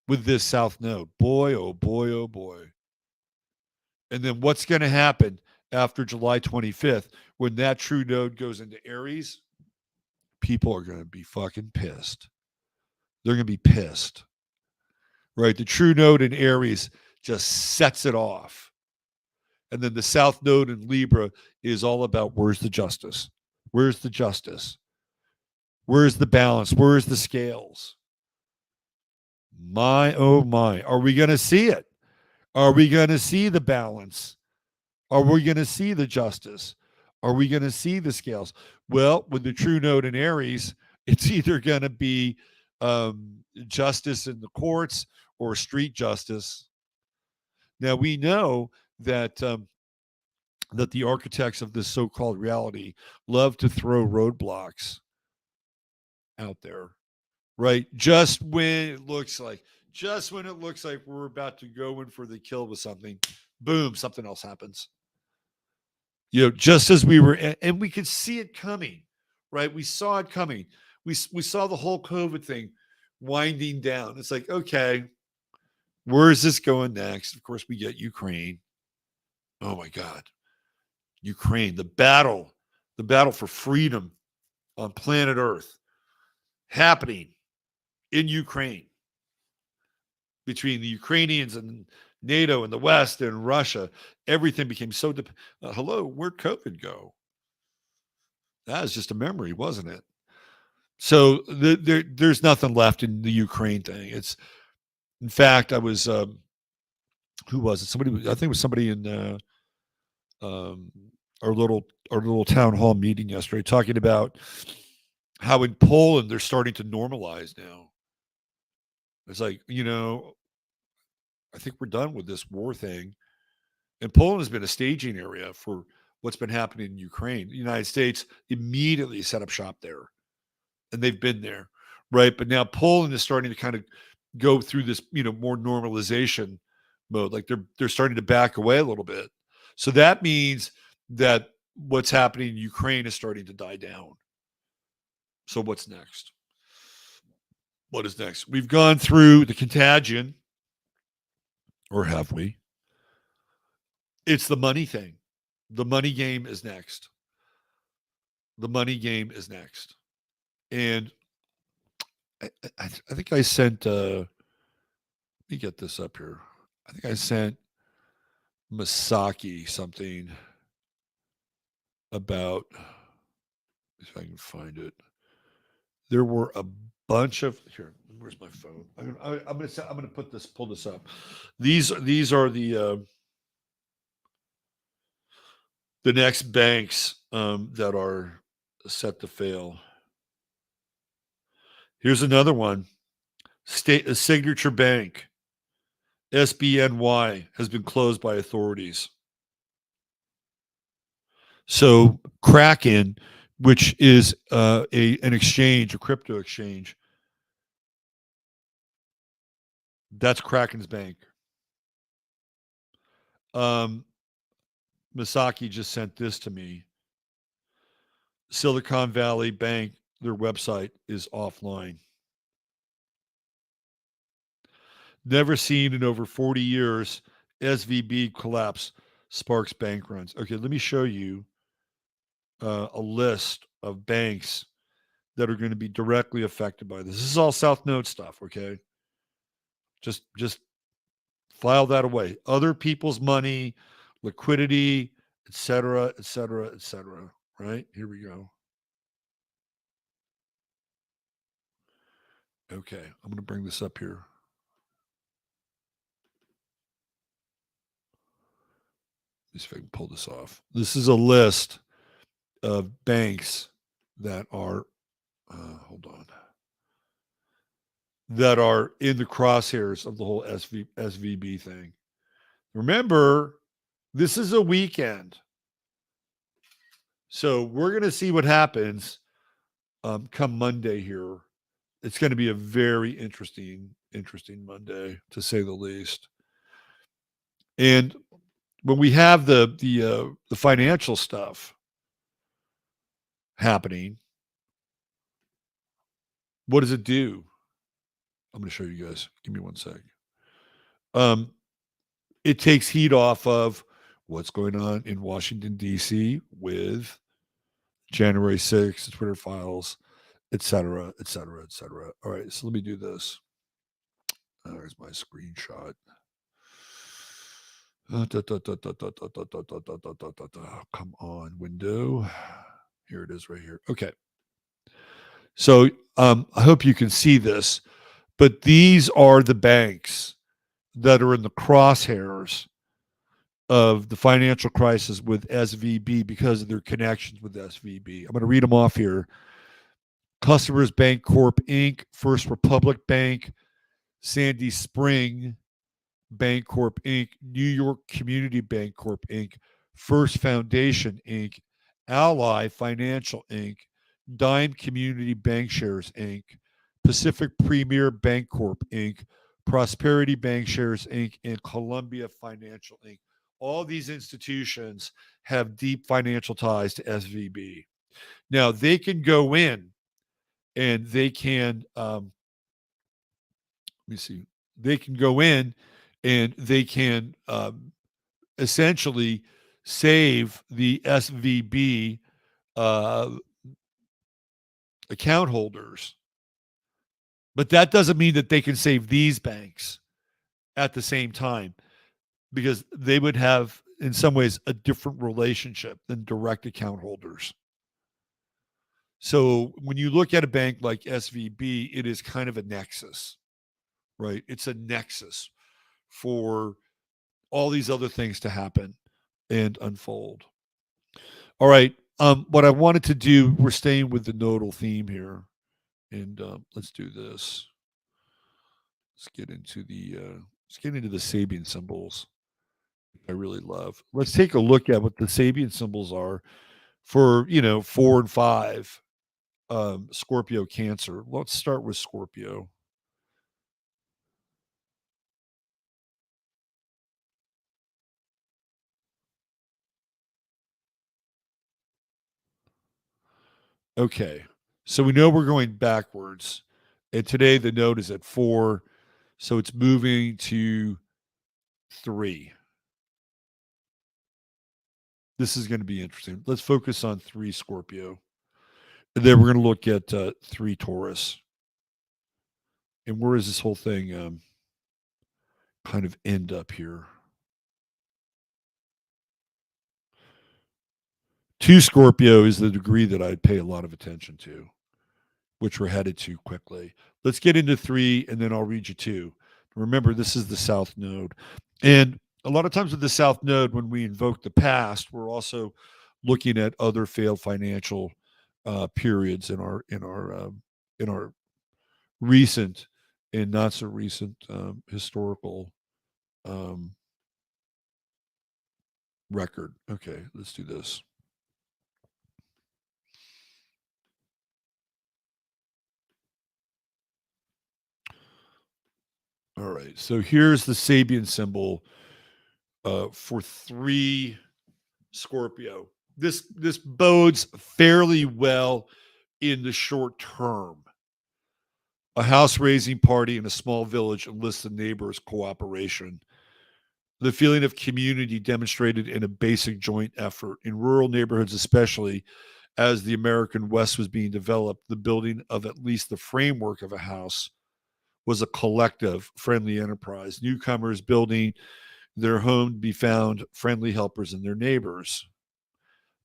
with this South Node. Boy, oh boy, oh boy. And then what's going to happen after July 25th when that true node goes into Aries? People are going to be fucking pissed. They're going to be pissed. Right? The true node in Aries just sets it off. And then the South node in Libra is all about where's the justice? Where's the justice? Where's the balance? Where's the scales? My, oh my. Are we going to see it? Are we going to see the balance? Are we going to see the justice? Are we going to see the scales? Well, with the true node in Aries, it's either going to be justice in the courts or street justice. Now, we know that that the architects of this so-called reality love to throw roadblocks out there, right? Just when it looks like we're about to go in for the kill with something, boom, something else happens. Just as we were, and we could see it coming, right? We saw it coming. We saw the whole COVID thing winding down. It's like, okay, where is this going next? Of course, we get Ukraine. Oh my God. Ukraine, the battle for freedom on planet Earth happening in Ukraine between the Ukrainians and NATO and the West and Russia. Everything became so hello, where'd COVID go? That was just a memory, wasn't it? So there's nothing left in the Ukraine thing. It's, in fact, I was who was it? Somebody, I think it was somebody in um, our little town hall meeting yesterday, talking about how in Poland they're starting to normalize now. It's like, I think we're done with this war thing. And Poland has been a staging area for what's been happening in Ukraine. The United States immediately set up shop there, and they've been there, right? But now Poland is starting to kind of go through this, more normalization mode. Like they're starting to back away a little bit. So that means that what's happening in Ukraine is starting to die down. So what's next? What is next? We've gone through the contagion, or have we? It's the money thing. The money game is next. The money game is next. And I think I sent, let me get this up here. I think I sent Masaki something about, if I can find it. There were a bunch of, here. Where's my phone? I'm gonna pull this up. These are the next banks that are set to fail. Here's another one. State Signature Bank, SBNY, has been closed by authorities. So Kraken, which is an exchange, a crypto exchange, that's Kraken's bank. Masaki just sent this to me. Silicon Valley Bank, their website is offline. Never seen in over 40 years. SVB collapse sparks bank runs. Okay, let me show you a list of banks that are going to be directly affected by this. This is all South Node stuff, okay? Just file that away. Other people's money, liquidity, et cetera, et cetera, et cetera. Right? Here we go. Okay, I'm going to bring this up here. Let's see if I can pull this off. This is a list of banks that are, hold on, that are in the crosshairs of the whole SVB thing. Remember, this is a weekend. So we're going to see what happens come Monday here. It's going to be a very interesting Monday, to say the least. And when we have the financial stuff happening, what does it do? I'm going to show you guys. Give me 1 sec. It takes heat off of what's going on in Washington, D.C. with January 6th, the Twitter files, et cetera, et cetera, et cetera. All right, so let me do this. There's my screenshot. Come on, window. Here it is right here. Okay. So I hope you can see this, but these are the banks that are in the crosshairs of the financial crisis with SVB because of their connections with SVB. I'm going to read them off here. Customers Bank Corp. Inc., First Republic Bank, Sandy Spring Bank Corp. Inc., New York Community Bank Corp. Inc., First Foundation Inc., Ally Financial Inc., Dime Community Bankshares Inc., Pacific Premier Bank Corp. Inc., Prosperity Bankshares Inc., and Columbia Financial Inc. All these institutions have deep financial ties to SVB. Now, they can go in and they can, let me see, they can go in and they can essentially save the SVB account holders. But that doesn't mean that they can save these banks at the same time, because they would have, in some ways, a different relationship than direct account holders. So when you look at a bank like SVB, it is kind of a nexus, right? It's a nexus for all these other things to happen and unfold. All right. What I wanted to do, we're staying with the nodal theme here, and let's do this. Let's get into the Sabian symbols. I really love. Let's take a look at what the Sabian symbols are for 4 and 5. Scorpio, Cancer. Let's start with Scorpio. Okay. So we know we're going backwards. And today the node is at 4. So it's moving to 3. This is going to be interesting. Let's focus on 3 Scorpio. And then we're going to look at 3 Taurus. And where does this whole thing kind of end up here? 2 Scorpio is the degree that I'd pay a lot of attention to, which we're headed to quickly. Let's get into 3, and then I'll read you 2. Remember, this is the South Node. And a lot of times with the South Node, when we invoke the past, we're also looking at other failed financial periods in our recent and not so recent historical record. Okay, let's do this. All right, so here's the Sabian symbol for 3 Scorpio. This bodes fairly well in the short term. A house raising party in a small village enlists the neighbors' cooperation. The feeling of community demonstrated in a basic joint effort. In rural neighborhoods, especially as the American West was being developed, the building of at least the framework of a house was a collective, friendly enterprise. Newcomers building their home to be found friendly helpers in their neighbors.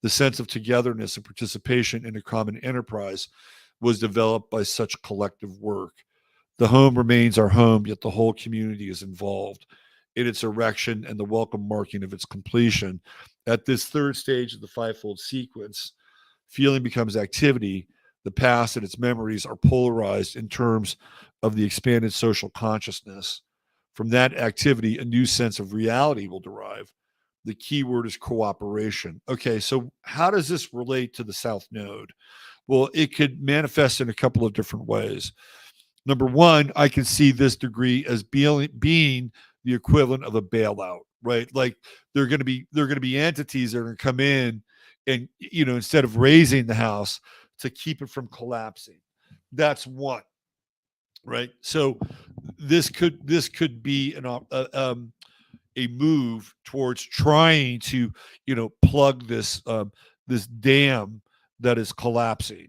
The sense of togetherness and participation in a common enterprise was developed by such collective work. The home remains our home, yet the whole community is involved in its erection and the welcome marking of its completion. At this third stage of the fivefold sequence, feeling becomes activity. The past and its memories are polarized in terms of the expanded social consciousness. From that activity, a new sense of reality will derive. The key word is cooperation. Okay, so how does this relate to the South Node? Well, it could manifest in a couple of different ways. Number one, I can see this degree as being the equivalent of a bailout, right? Like they're going to be entities that are going to come in and instead of raising the house to keep it from collapsing. That's one, right? So this could be a move towards trying to plug this dam that is collapsing,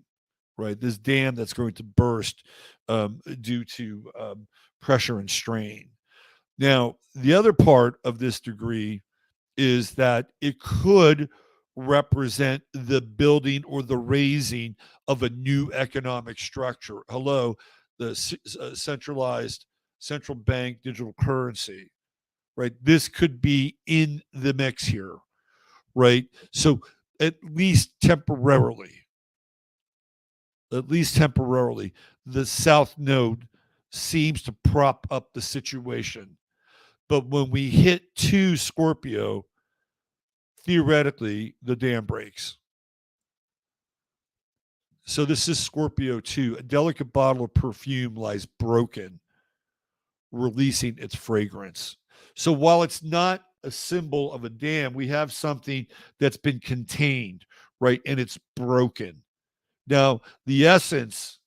right? This dam that's going to burst due to pressure and strain. Now, the other part of this degree is that it could represent the building or the raising of a new economic structure. Hello, the centralized central bank digital currency, right? This could be in the mix here, right? So at least temporarily, the South Node seems to prop up the situation. But when we hit 2 Scorpio, theoretically, the dam breaks. So this is Scorpio 2. A delicate bottle of perfume lies broken, releasing its fragrance. So while it's not a symbol of a dam, we have something that's been contained, right? And it's broken. Now, the essence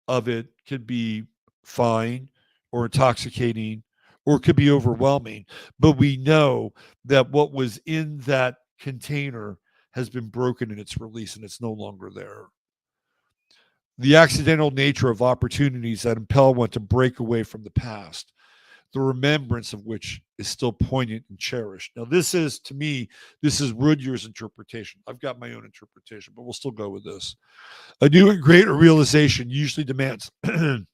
of it could be fine or intoxicating or it could be overwhelming. But we know that what was in that container has been broken in its release and it's no longer there. The accidental nature of opportunities that impel one to break away from the past. the remembrance of which is still poignant and cherished. Now, this is, to me, this is Rudyard's interpretation. I've got my own interpretation, but we'll still go with this. A new and greater realization usually demands the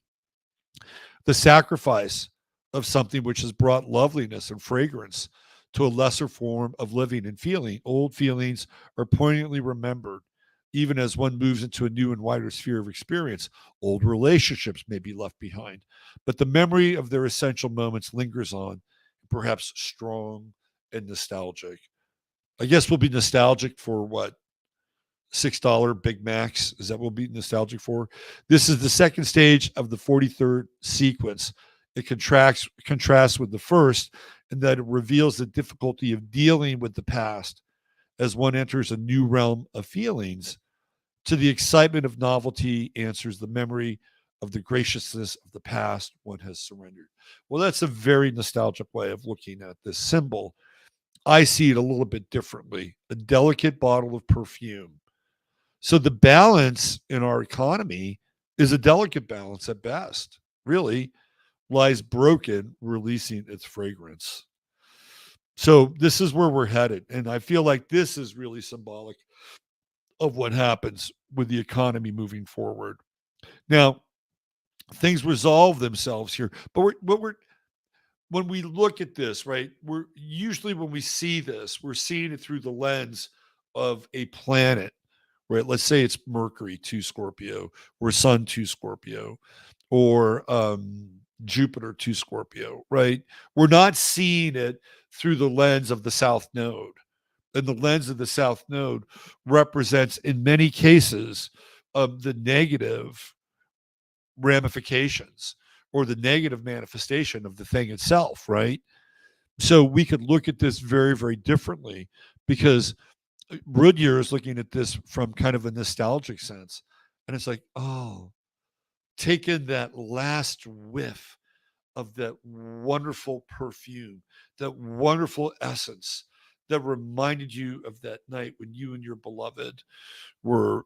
sacrifice of something which has brought loveliness and fragrance to a lesser form of living and feeling. Old feelings are poignantly remembered, even as one moves into a new and wider sphere of experience. Old relationships may be left behind, but the memory of their essential moments lingers on, perhaps strong and nostalgic. I guess we'll be nostalgic for what? $6 Big Macs. Is that what we'll be nostalgic for? This is the second stage of the 43rd sequence. It contrasts with the first in that it reveals the difficulty of dealing with the past as one enters a new realm of feelings. To the excitement of novelty answers the memory of the graciousness of the past one has surrendered. Well, that's a very nostalgic way of looking at this symbol. I see it a little bit differently. A delicate bottle of perfume. So the balance in our economy is a delicate balance at best. Really lies broken, releasing its fragrance. So this is where we're headed. And I feel like this is really symbolic of what happens with the economy moving forward. Now, things resolve themselves here, but when we look at this, right, we're usually when we see this, we're seeing it through the lens of a planet, right? Let's say it's Mercury to Scorpio, or Sun to Scorpio, or Jupiter to Scorpio, right? We're not seeing it through the lens of the South Node. And the lens of the South Node represents, in many cases, the negative ramifications or the negative manifestation of the thing itself, right? So we could look at this very, very differently because Rudyard is looking at this from kind of a nostalgic sense. And it's like, oh, take in that last whiff of that wonderful perfume, that wonderful essence that reminded you of that night when you and your beloved were,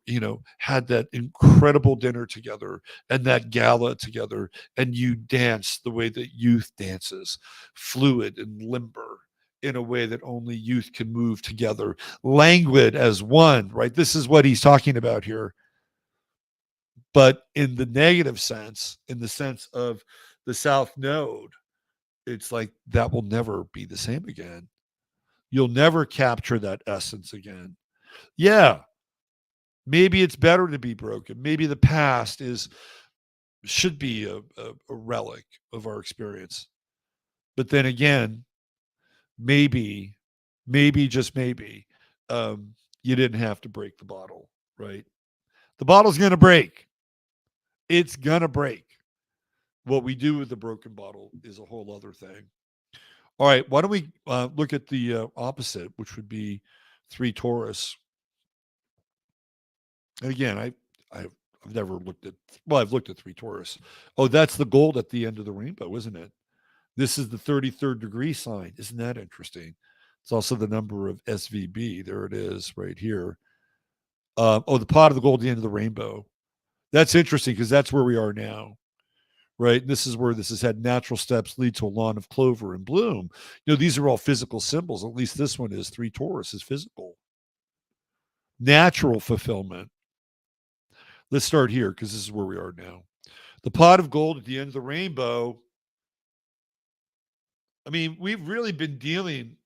had that incredible dinner together and that gala together, and you danced the way that youth dances, fluid and limber in a way that only youth can move together, languid as one, right? This is what he's talking about here. But in the negative sense, in the sense of the South Node, it's like that will never be the same again. You'll never capture that essence again. Yeah, maybe it's better to be broken. Maybe the past should be a relic of our experience. But then again, maybe, just maybe, you didn't have to break the bottle, right? The bottle's going to break. It's going to break. What we do with the broken bottle is a whole other thing. All right, why don't we look at the opposite, which would be 3 Taurus. And again, I've never looked at. Well, I've looked at 3 Taurus. Oh, that's the gold at the end of the rainbow, isn't it? This is the 33rd degree sign. Isn't that interesting? It's also the number of SVB. There it is, right here. The pot of the gold at the end of the rainbow. That's interesting because that's where we are now. Right. And this is where this has had natural steps lead to a lawn of clover and bloom. These are all physical symbols. At least this one is 3 Taurus is physical. Natural fulfillment. Let's start here because this is where we are now. The pot of gold at the end of the rainbow. I mean, we've really been dealing.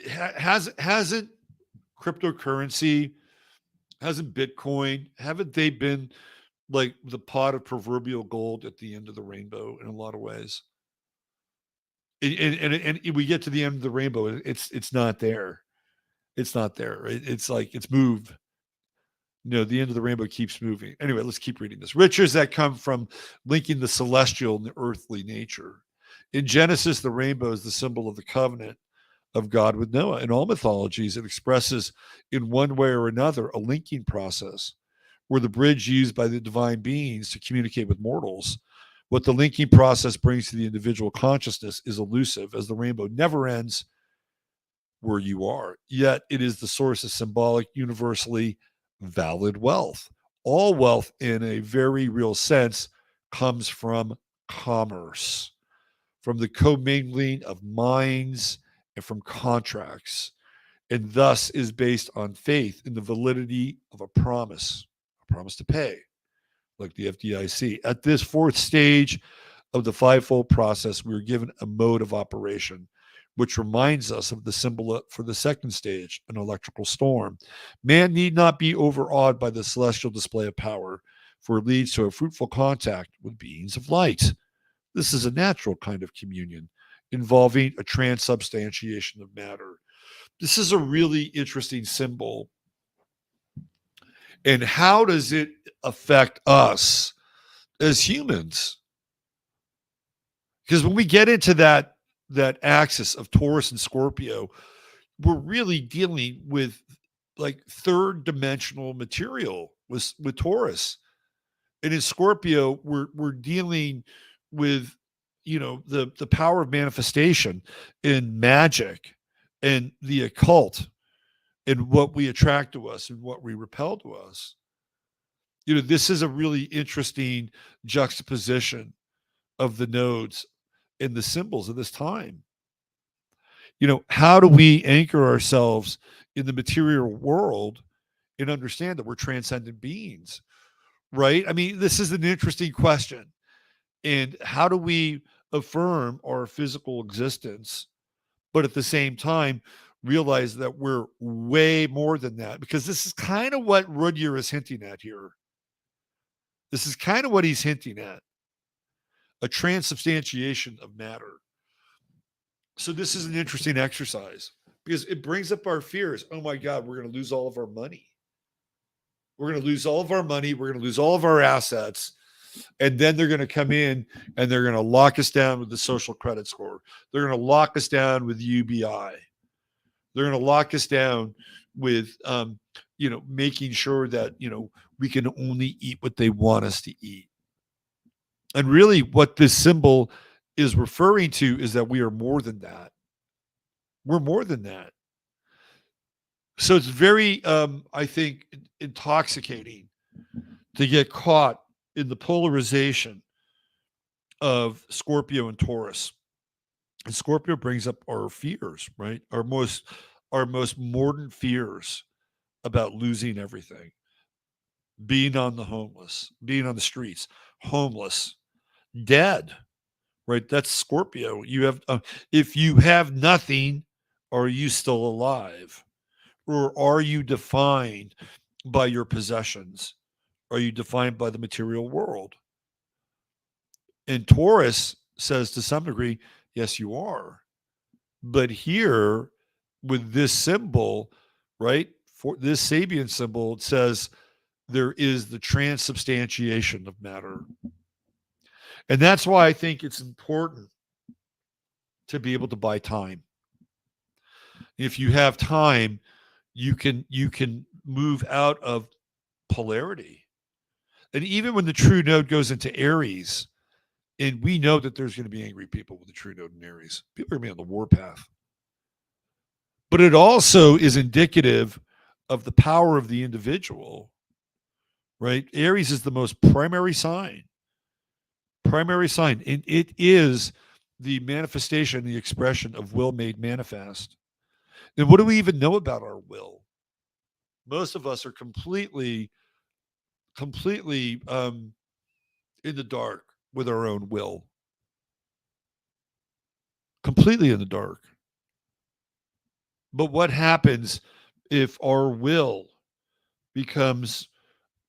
Hasn't cryptocurrency, hasn't Bitcoin, haven't they been like the pot of proverbial gold at the end of the rainbow in a lot of ways? And we get to the end of the rainbow, it's not there. It's not there. It's like it's moved. The end of the rainbow keeps moving. Anyway, let's keep reading this. Riches that come from linking the celestial and the earthly nature. In Genesis, the rainbow is the symbol of the covenant of God with Noah. In all mythologies, it expresses in one way or another a linking process where the bridge used by the divine beings to communicate with mortals. What the linking process brings to the individual consciousness is elusive, as the rainbow never ends where you are. Yet it is the source of symbolic, universally valid wealth. All wealth, in a very real sense, comes from commerce, from the commingling of minds and from contracts, and thus is based on faith in the validity of a promise to pay, like the FDIC. At this fourth stage of the fivefold process, we are given a mode of operation, which reminds us of the symbol for the second stage, an electrical storm. Man need not be overawed by the celestial display of power, for it leads to a fruitful contact with beings of light. This is a natural kind of communion involving a transubstantiation of matter. This is a really interesting symbol. And how does it affect us as humans? Because when we get into that axis of Taurus and Scorpio, we're really dealing with like third dimensional material with Taurus. And in Scorpio, we're dealing with, you know, the power of manifestation in magic and the occult and what we attract to us and what we repel to us. You know, this is a really interesting juxtaposition of the nodes and the symbols of this time. You know, how do we anchor ourselves in the material world and understand that we're transcendent beings, right? I mean, this is an interesting question. And how do we affirm our physical existence, but at the same time realize that we're way more than that? Because this is kind of what Rudyard is hinting at here. This is kind of what he's hinting at, a transubstantiation of matter. So this is an interesting exercise because it brings up our fears. Oh my God, we're going to lose all of our money. We're going to lose all of our money. We're going to lose all of our assets. And then they're going to come in and they're going to lock us down with the social credit score. They're going to lock us down with UBI. They're going to lock us down with, you know, making sure that, you know, we can only eat what they want us to eat. And really what this symbol is referring to is that we are more than that. We're more than that. So it's very, I think, intoxicating to get caught in the polarization of Scorpio and Taurus. And Scorpio brings up our fears, right? Our most modern fears about losing everything, being on the streets, homeless, dead, right? That's Scorpio. You have, if you have nothing, are you still alive? Or are you defined by your possessions? Are you defined by the material world? And Taurus says to some degree, yes, you are. But here with this symbol, right? For this Sabian symbol, it says there is the transubstantiation of matter. And that's why I think it's important to be able to buy time. If you have time, you can move out of polarity. And even when the true node goes into Aries, and we know that there's going to be angry people with the true node in Aries. People are going to be on the warpath. But it also is indicative of the power of the individual, right? Aries is the most primary sign. And it is the manifestation, the expression of will made manifest. And what do we even know about our will? Most of us are completely in the dark with our own will. Completely in the dark. But what happens if our will becomes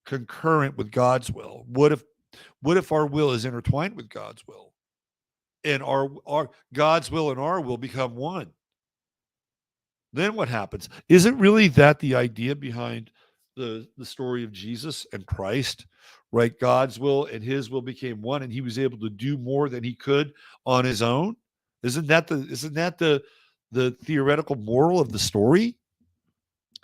concurrent with God's will? What if our will is intertwined with God's will? And our God's will and our will become one? Then what happens? Isn't really that the idea behind the story of Jesus and Christ, right? God's will and his will became one, and he was able to do more than he could on his own. Isn't that the theoretical moral of the story?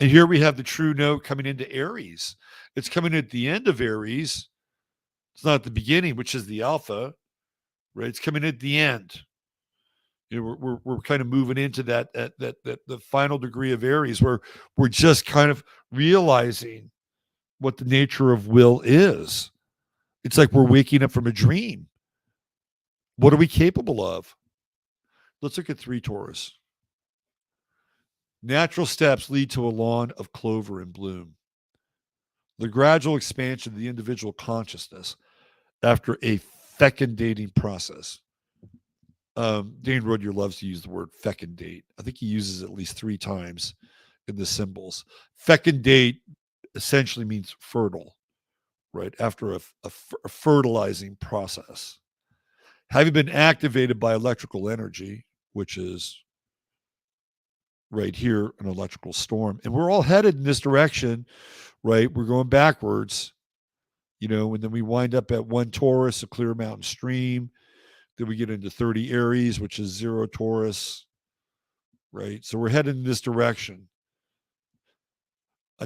And here we have the true node coming into Aries. It's coming at the end of Aries. It's not at the beginning, which is the alpha, right? It's coming at the end. You know, we're kind of moving into that the final degree of Aries, where we're just kind of realizing what the nature of will is. It's like we're waking up from a dream. What are we capable of? Let's look at 3 Taurus. Natural steps lead to a lawn of clover in bloom. The gradual expansion of the individual consciousness after a fecundating process. Dane Rudyard loves to use the word fecundate. I think he uses it at least 3 times in the symbols. Fecundate essentially means fertile, right? After a fertilizing process. Having been activated by electrical energy, which is right here, an electrical storm, and we're all headed in this direction, right? We're going backwards, and then we wind up at 1 Taurus, a clear mountain stream. Then we get into 30 Aries, which is 0 Taurus, right? So we're headed in this direction.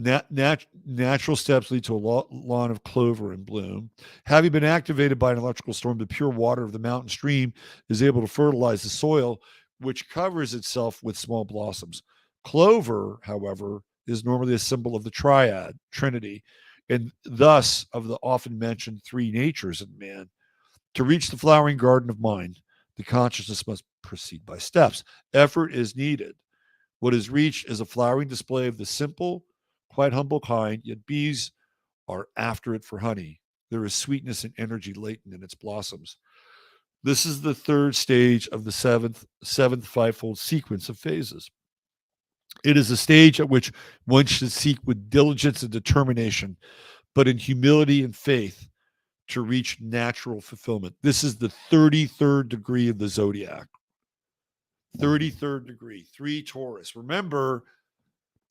Natural steps lead to a lawn of clover in bloom. Having been activated by an electrical storm, the pure water of the mountain stream is able to fertilize the soil, which covers itself with small blossoms. Clover, however, is normally a symbol of the triad, Trinity, and thus of the often mentioned 3 natures in man. To reach the flowering garden of mind, the consciousness must proceed by steps. Effort is needed. What is reached is a flowering display of the simple, quite humble kind, yet bees are after it for honey. There is sweetness and energy latent in its blossoms. This is the 3rd stage of the seventh fivefold sequence of phases. It is a stage at which one should seek with diligence and determination, but in humility and faith to reach natural fulfillment. This is the 33rd degree of the zodiac. 33rd degree, 3 Taurus. Remember,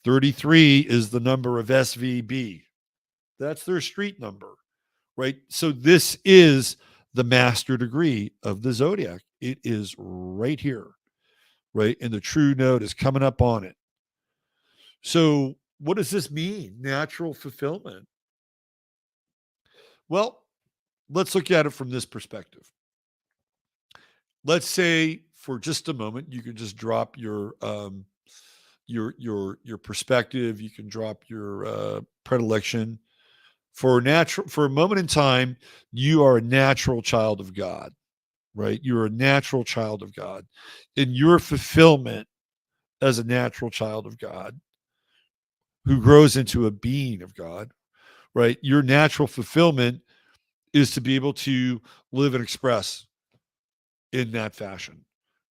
33 is the number of SVB. That's their street number, right? So this is the master degree of the zodiac. It is right here, right? And the true node is coming up on it. So what does this mean? Natural fulfillment. Well, let's look at it from this perspective. Let's say for just a moment, you can just drop your perspective. You can drop your predilection. For a moment in time, you are a natural child of God, right? You're a natural child of God. In your fulfillment as a natural child of God who grows into a being of God, right? Your natural fulfillment is to be able to live and express in that fashion,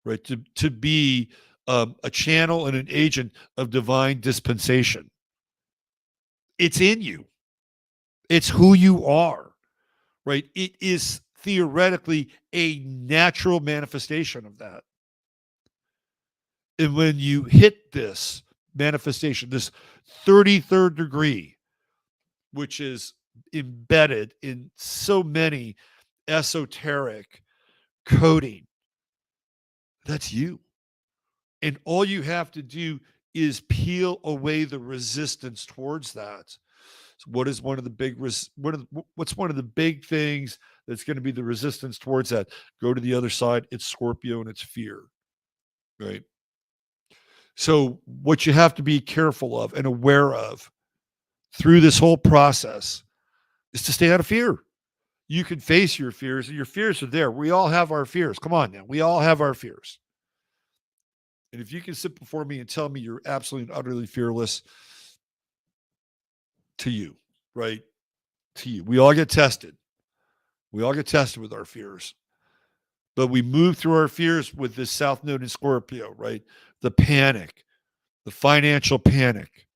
right? To be a channel and an agent of divine dispensation. It's in you. It's who you are, right? It is theoretically a natural manifestation of that. And when you hit this manifestation, this 33rd degree, which is embedded in so many esoteric coding, that's you. And all you have to do is peel away the resistance towards that. So what is one of the big what's one of the big things that's going to be the resistance towards that? Go to the other side. It's Scorpio and it's fear, right? So what you have to be careful of and aware of through this whole process is to stay out of fear. You can face your fears, and your fears are there. We all have our fears. Come on now. We all have our fears. And if you can sit before me and tell me you're absolutely and utterly fearless, to you, right? To you. We all get tested. We all get tested with our fears. But we move through our fears with this South Node in Scorpio, right? The panic, the financial panic.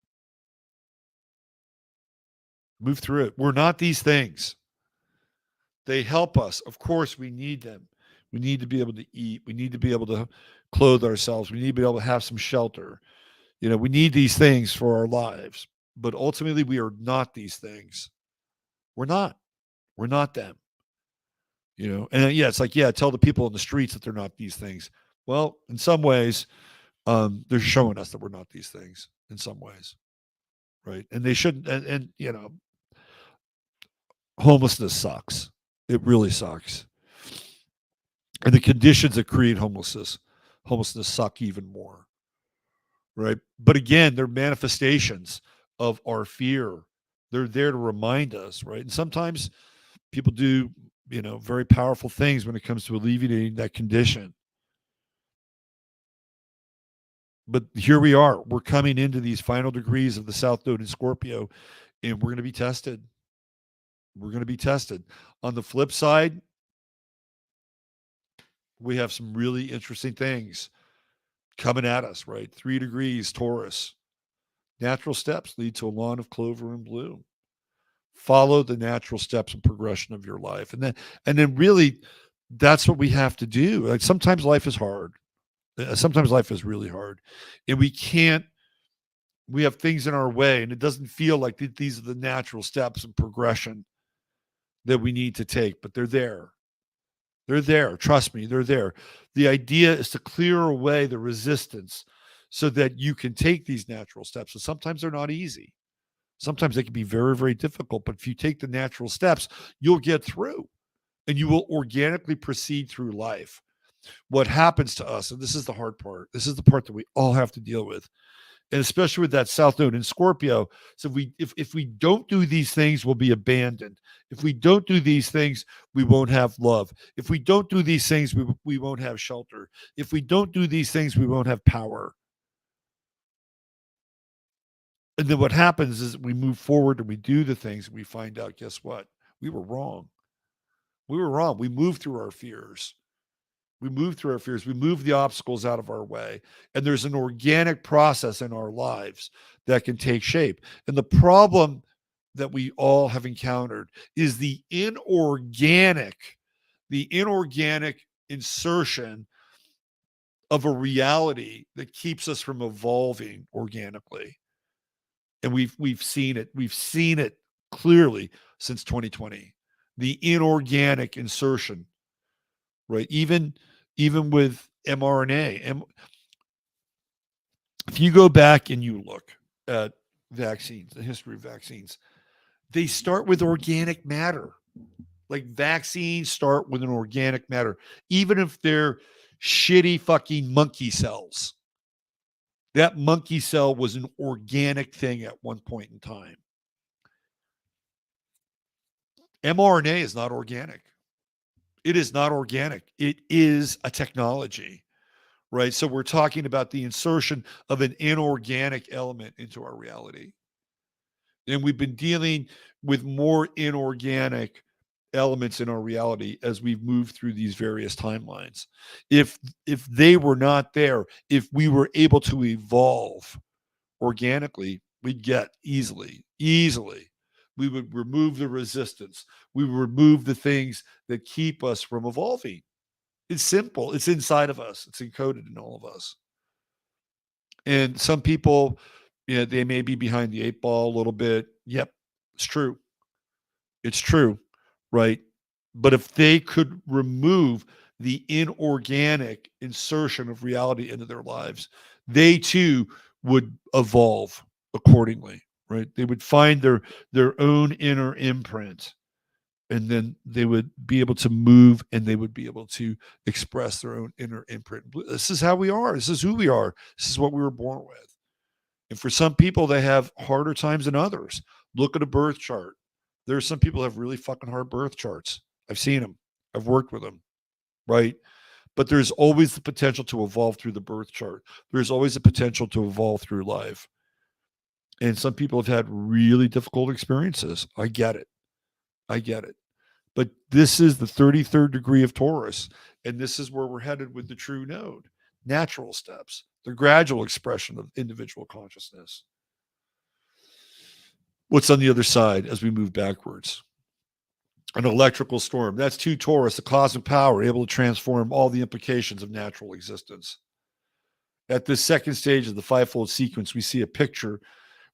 Move through it. We're not these things. They help us. Of course, we need them. We need to be able to eat. We need to be able to clothe ourselves. We need to be able to have some shelter. We need these things for our lives. But ultimately, we are not these things. We're not. We're not them. And yeah, it's like, yeah, tell the people in the streets that they're not these things. Well, in some ways, they're showing us that we're not these things in some ways. Right. And they shouldn't. And homelessness sucks. It really sucks. And the conditions that create homelessness suck even more. Right. But again, they're manifestations of our fear. They're there to remind us. Right. And sometimes people do, very powerful things when it comes to alleviating that condition. But here we are. We're coming into these final degrees of the South Node in Scorpio, and we're going to be tested. We're going to be tested. On the flip side, we have some really interesting things coming at us, right? 3 degrees, Taurus. Natural steps lead to a lawn of clover and bloom. Follow the natural steps and progression of your life. And then really that's what we have to do. Like sometimes life is hard. Sometimes life is really hard. And we have things in our way and it doesn't feel like these are the natural steps and progression that we need to take, but they're there. They're there. Trust me, they're there. The idea is to clear away the resistance so that you can take these natural steps. So sometimes they're not easy. Sometimes they can be very, very difficult. But if you take the natural steps, you'll get through and you will organically proceed through life. What happens to us, and this is the hard part, this is the part that we all have to deal with, and especially with that South Node in Scorpio. So if we don't do these things, we'll be abandoned. If we don't do these things, we won't have love. If we don't do these things, we won't have shelter. If we don't do these things, we won't have power. And then what happens is we move forward and we do the things and we find out, guess what? We were wrong. We were wrong. We moved through our fears. We move through our fears. We move the obstacles out of our way. And there's an organic process in our lives that can take shape. And the problem that we all have encountered is the inorganic insertion of a reality that keeps us from evolving organically. And we've seen it. We've seen it clearly since 2020. The inorganic insertion, right? Even with mRNA. If you go back and you look at vaccines, the history of vaccines, they start with organic matter. Like vaccines start with an organic matter, even if they're shitty fucking monkey cells. That monkey cell was an organic thing at one point in time. mRNA is not organic. It is not organic. It is a technology, right? So we're talking about the insertion of an inorganic element into our reality. And we've been dealing with more inorganic elements in our reality as we've moved through these various timelines. If they were not there, if we were able to evolve organically, we'd get easily. We would remove the resistance. We would remove the things that keep us from evolving. It's simple. It's inside of us. It's encoded in all of us. And some people, they may be behind the 8 ball a little bit. Yep, it's true. It's true, right? But if they could remove the inorganic insertion of reality into their lives, they too would evolve accordingly, right? They would find their own inner imprint, and then they would be able to move and they would be able to express their own inner imprint. This is how we are. This is who we are. This is what we were born with. And for some people, they have harder times than others. Look at a birth chart. There are some people who have really fucking hard birth charts. I've seen them. I've worked with them, right? But there's always the potential to evolve through the birth chart. There's always a potential to evolve through life. And some people have had really difficult experiences. I get it. But this is the 33rd degree of Taurus, and this is where we're headed with the true node. Natural steps, the gradual expression of individual consciousness. What's on the other side as we move backwards? An electrical storm. That's 2 Taurus, a cosmic power able to transform all the implications of natural existence. At this second stage of the fivefold sequence, we see a picture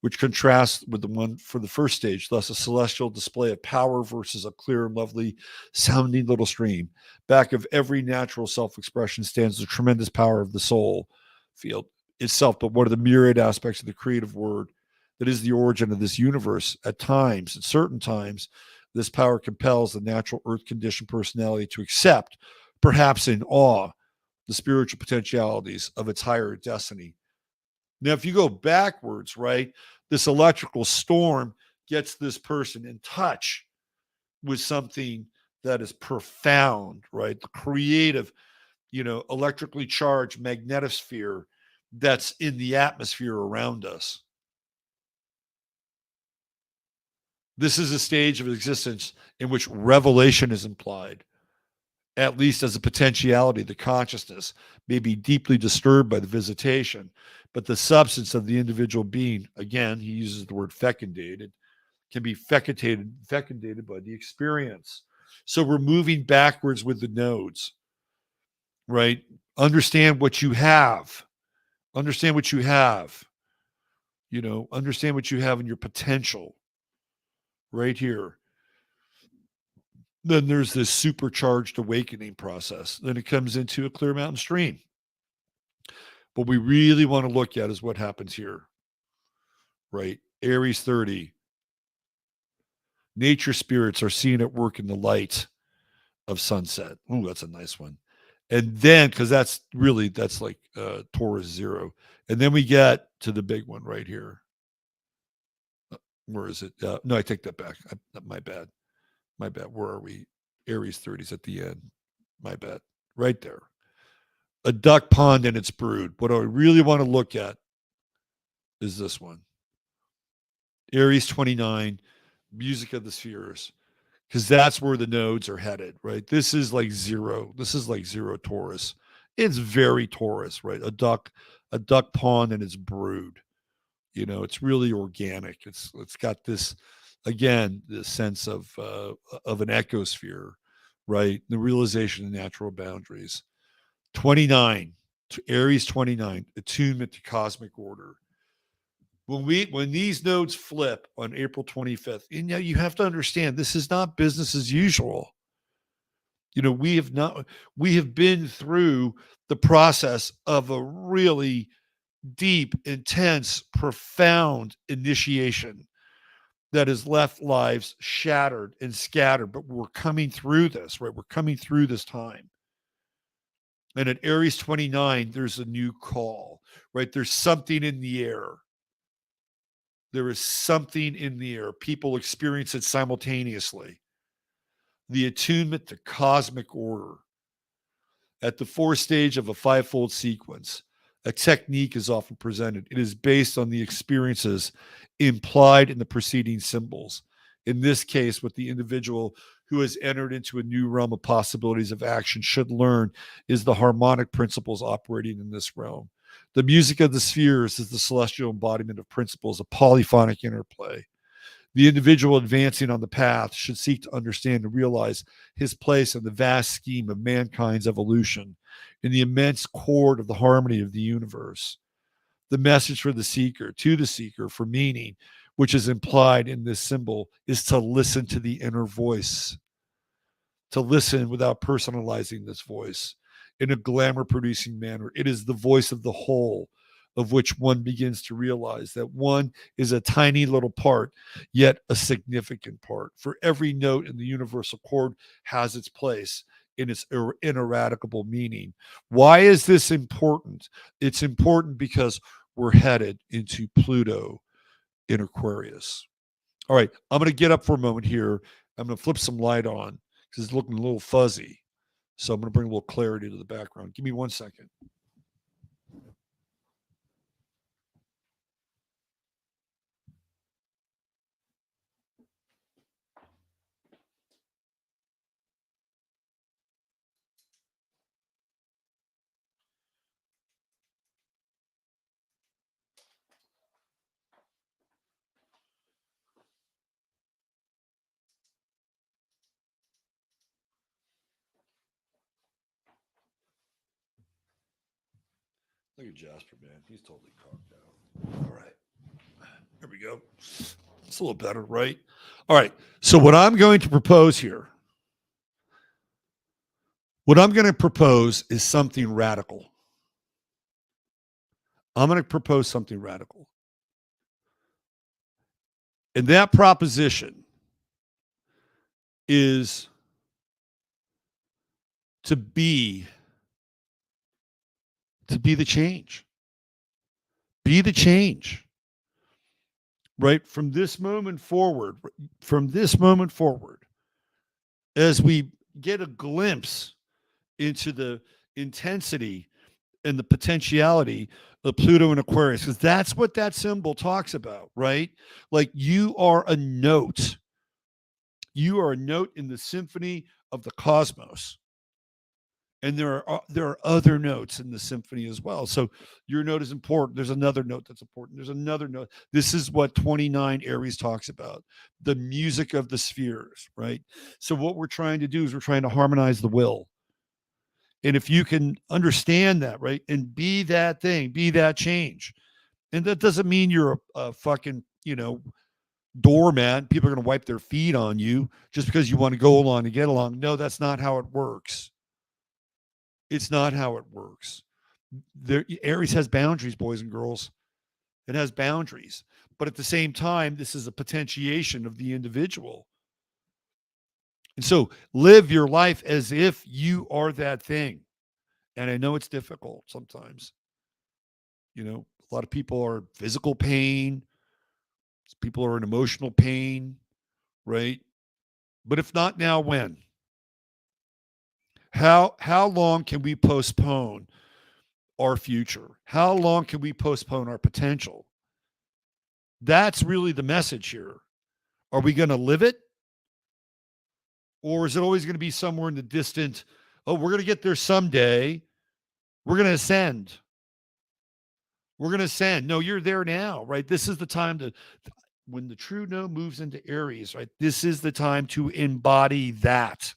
which contrasts with the one for the first stage, thus a celestial display of power versus a clear and lovely sounding little stream. Back of every natural self-expression stands the tremendous power of the soul field itself, but one of the myriad aspects of the creative word that is the origin of this universe. At times, at certain times, this power compels the natural earth conditioned personality to accept, perhaps in awe, the spiritual potentialities of its higher destiny. Now, if you go backwards, right, this electrical storm gets this person in touch with something that is profound, right? The creative, electrically charged magnetosphere that's in the atmosphere around us. This is a stage of existence in which revelation is implied, at least as a potentiality. The consciousness may be deeply disturbed by the visitation, but the substance of the individual being, again, he uses the word fecundated, can be fecundated by the experience. So we're moving backwards with the nodes, right? Understand what you have. Understand what you have. Understand what you have in your potential right here. Then there's this supercharged awakening process. Then it comes into a clear mountain stream. What we really want to look at is what happens here, right? Aries 30. Nature spirits are seen at work in the light of sunset. Ooh, that's a nice one. And then, because that's like Taurus 0. And then we get to the big one right here. Where is it? No, I take that back. My bad. Where are we? Aries 30s at the end. My bad. Right there. A duck pond and its brood. What I really want to look at is this one. Aries 29, music of the spheres. Because that's where the nodes are headed, right? This is like 0. This is like 0 Taurus. It's very Taurus, right? A duck pond and its brood. It's really organic. It's got this, again, this sense of an ecosphere, right? The realization of natural boundaries. 29, Aries 29, attunement to cosmic order. When these nodes flip on April 25th, you have to understand this is not business as usual. We have been through the process of a really deep, intense, profound initiation that has left lives shattered and scattered, but we're coming through this, right? We're coming through this time. And at Aries 29, there's a new call, right? There's something in the air. There is something in the air. People experience it simultaneously. The attunement to cosmic order. At the fourth stage of a fivefold sequence, a technique is often presented. It is based on the experiences implied in the preceding symbols. In this case, what the individual who has entered into a new realm of possibilities of action should learn is the harmonic principles operating in this realm. The music of the spheres is the celestial embodiment of principles, a polyphonic interplay. The individual advancing on the path should seek to understand and realize his place in the vast scheme of mankind's evolution, in the immense chord of the harmony of the universe. The message for the seeker, to the seeker, for meaning, which is implied in this symbol, is to listen to the inner voice, to listen without personalizing this voice in a glamour-producing manner. It is the voice of the whole, of which one begins to realize that one is a tiny little part, yet a significant part. For every note in the universal chord has its place in its ineradicable meaning. Why is this important? It's important because we're headed into Pluto in Aquarius. All right, I'm going to get up for a moment here. I'm going to flip some light on because it's looking a little fuzzy. So I'm going to bring a little clarity to the background. Give me 1 second. Look at Jasper, man. He's totally conked out. All right. There we go. It's a little better, right? All right. So what I'm going to propose here, is something radical. I'm going to propose something radical. And that proposition is to be the change. Be the change. Right? From this moment forward, as we get a glimpse into the intensity and the potentiality of Pluto and Aquarius, because that's what that symbol talks about, right? Like you are a note. You are a note in the symphony of the cosmos. And there are other notes in the symphony as well. So your note is important. There's another note that's important. There's another note. This is what 29 Aries talks about, the music of the spheres, right? So what we're trying to do is we're trying to harmonize the will. And if you can understand that, right, and be that thing, be that change. And that doesn't mean you're a fucking, doormat. People are going to wipe their feet on you just because you want to go along and get along. No, that's not how it works. It's not how it works. Aries has boundaries, boys and girls. It has boundaries. But at the same time, this is a potentiation of the individual. And so live your life as if you are that thing. And I know it's difficult sometimes. A lot of people are in physical pain. People are in emotional pain, right? But if not now, when? How long can we postpone our future? How long can we postpone our potential? That's really the message here. Are we going to live it? Or is it always going to be somewhere in the distant? Oh, we're going to get there someday. We're going to ascend. We're going to ascend. No, you're there now, right? This is the time when the true no moves into Aries, right? This is the time to embody that.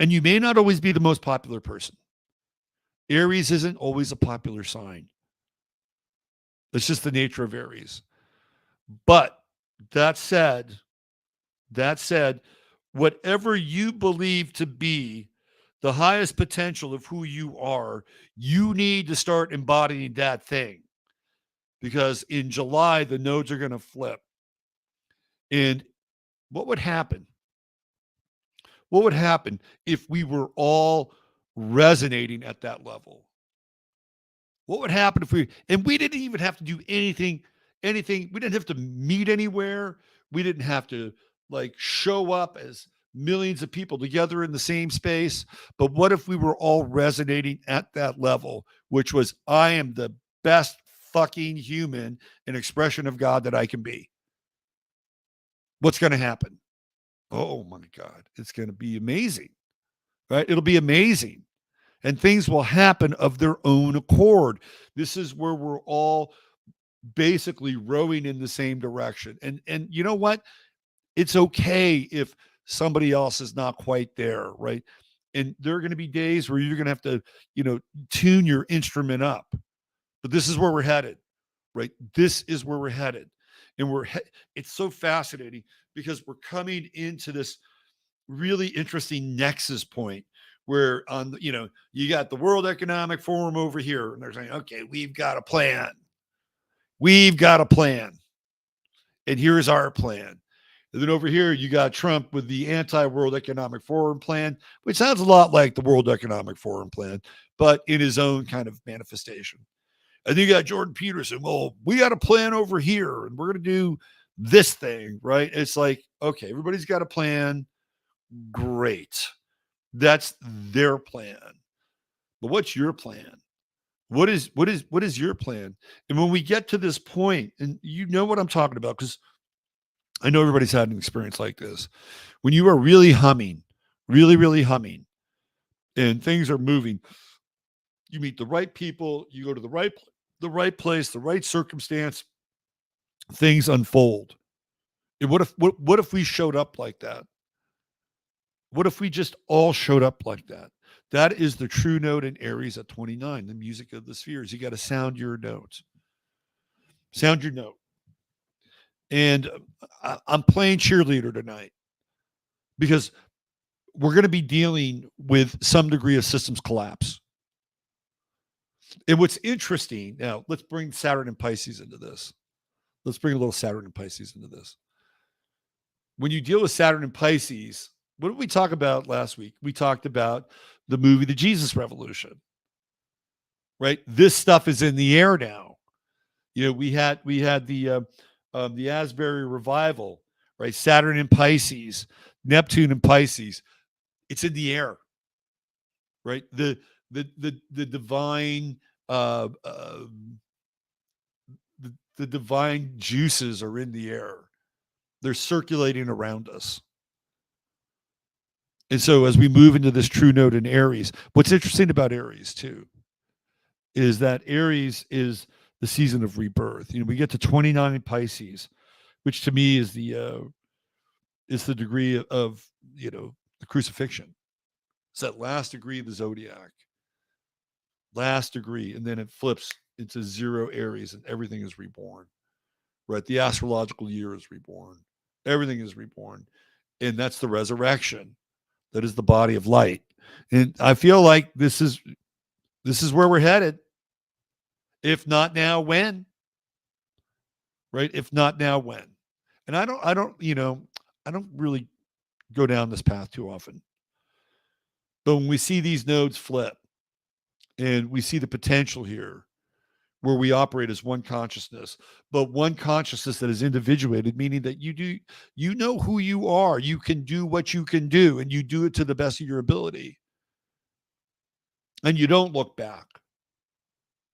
And you may not always be the most popular person. Aries isn't always a popular sign. It's just the nature of Aries. But that said, whatever you believe to be the highest potential of who you are, you need to start embodying that thing. Because in July, the nodes are going to flip. And what would happen? What would happen if we were all resonating at that level? What would happen if we didn't even have to do anything, we didn't have to meet anywhere. We didn't have to show up as millions of people together in the same space. But what if we were all resonating at that level, which was, I am the best fucking human and expression of God that I can be? What's going to happen? Oh my God, it's going to be amazing, right? It'll be amazing. And things will happen of their own accord. This is where we're all basically rowing in the same direction. And you know what? It's okay if somebody else is not quite there, right? And there are going to be days where you're going to have to, tune your instrument up. But this is where we're headed, right? This is where we're headed. And it's so fascinating because we're coming into this really interesting nexus point where you got the World Economic Forum over here, and they're saying, okay, we've got a plan. And here's our plan. And then over here, you got Trump with the anti-World Economic Forum plan, which sounds a lot like the World Economic Forum plan, but in his own kind of manifestation. And then you got Jordan Peterson. Well, we got a plan over here, and we're going to do this thing, right? It's like, okay, everybody's got a plan. Great. That's their plan. But what's your plan? What is your plan? And when we get to this point, and you know what I'm talking about, because I know everybody's had an experience like this. When you are really humming, really, really humming, and things are moving, you meet the right people, you go to the right place, the right circumstance, things unfold. And what if we showed up like that? What if we just all showed up like that? That is the true note in Aries at 29, the music of the spheres. You got to sound your note. Sound your note. And I'm playing cheerleader tonight because we're going to be dealing with some degree of systems collapse. And what's interesting, now let's bring Saturn and Pisces into this. Let's bring a little Saturn and Pisces into this. When you deal with Saturn and Pisces, what did we talk about last week? We talked about the movie, The Jesus Revolution, right? This stuff is in the air now. We had the Asbury revival, right? Saturn and Pisces, Neptune and Pisces. It's in the air, right? The the divine uh, uh, the divine juices are in the air. They're circulating around us. And so as we move into this true node in Aries, what's interesting about Aries too is that Aries is the season of rebirth. We get to 29 in Pisces, which to me is the degree of the crucifixion. It's that last degree of the zodiac, last degree, and then it flips into 0 Aries, and everything is reborn. Right, the astrological year is reborn. Everything is reborn, and that's the resurrection. That is the body of light, and I feel like this is where we're headed. If not now, when? Right? If not now, when? And I don't really go down this path too often. But when we see these nodes flip and we see the potential here where we operate as one consciousness, but one consciousness that is individuated, meaning that you know who you are, you can do what you can do, and you do it to the best of your ability. And you don't look back.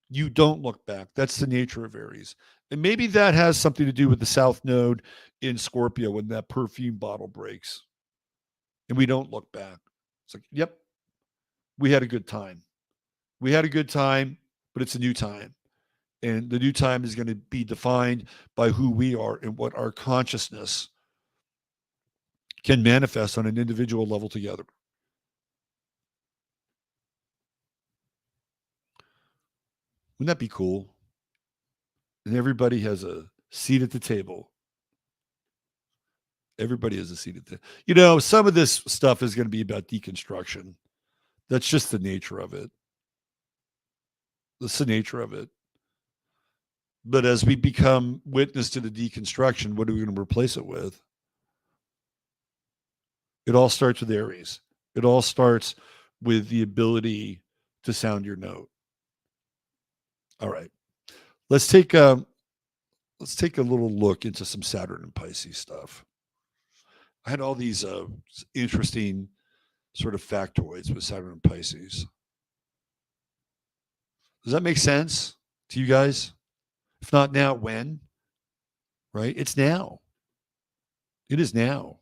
You don't look back. That's the nature of Aries. And maybe that has something to do with the South Node in Scorpio when that perfume bottle breaks. And we don't look back. It's like, yep, we had a good time. We had a good time, but it's a new time. And the new time is going to be defined by who we are and what our consciousness can manifest on an individual level together. Wouldn't that be cool? And everybody has a seat at the table. Everybody has a seat at the. Some of this stuff is going to be about deconstruction. That's just the nature of it. That's the nature of it. But as we become witness to the deconstruction, what are we going to replace it with? It all starts with Aries. It all starts with the ability to sound your note. All right. Let's take a little look into some Saturn and Pisces stuff. I had all these interesting sort of factoids with Saturn and Pisces. Does that make sense to you guys? If not now, when? Right? It's now. It is now.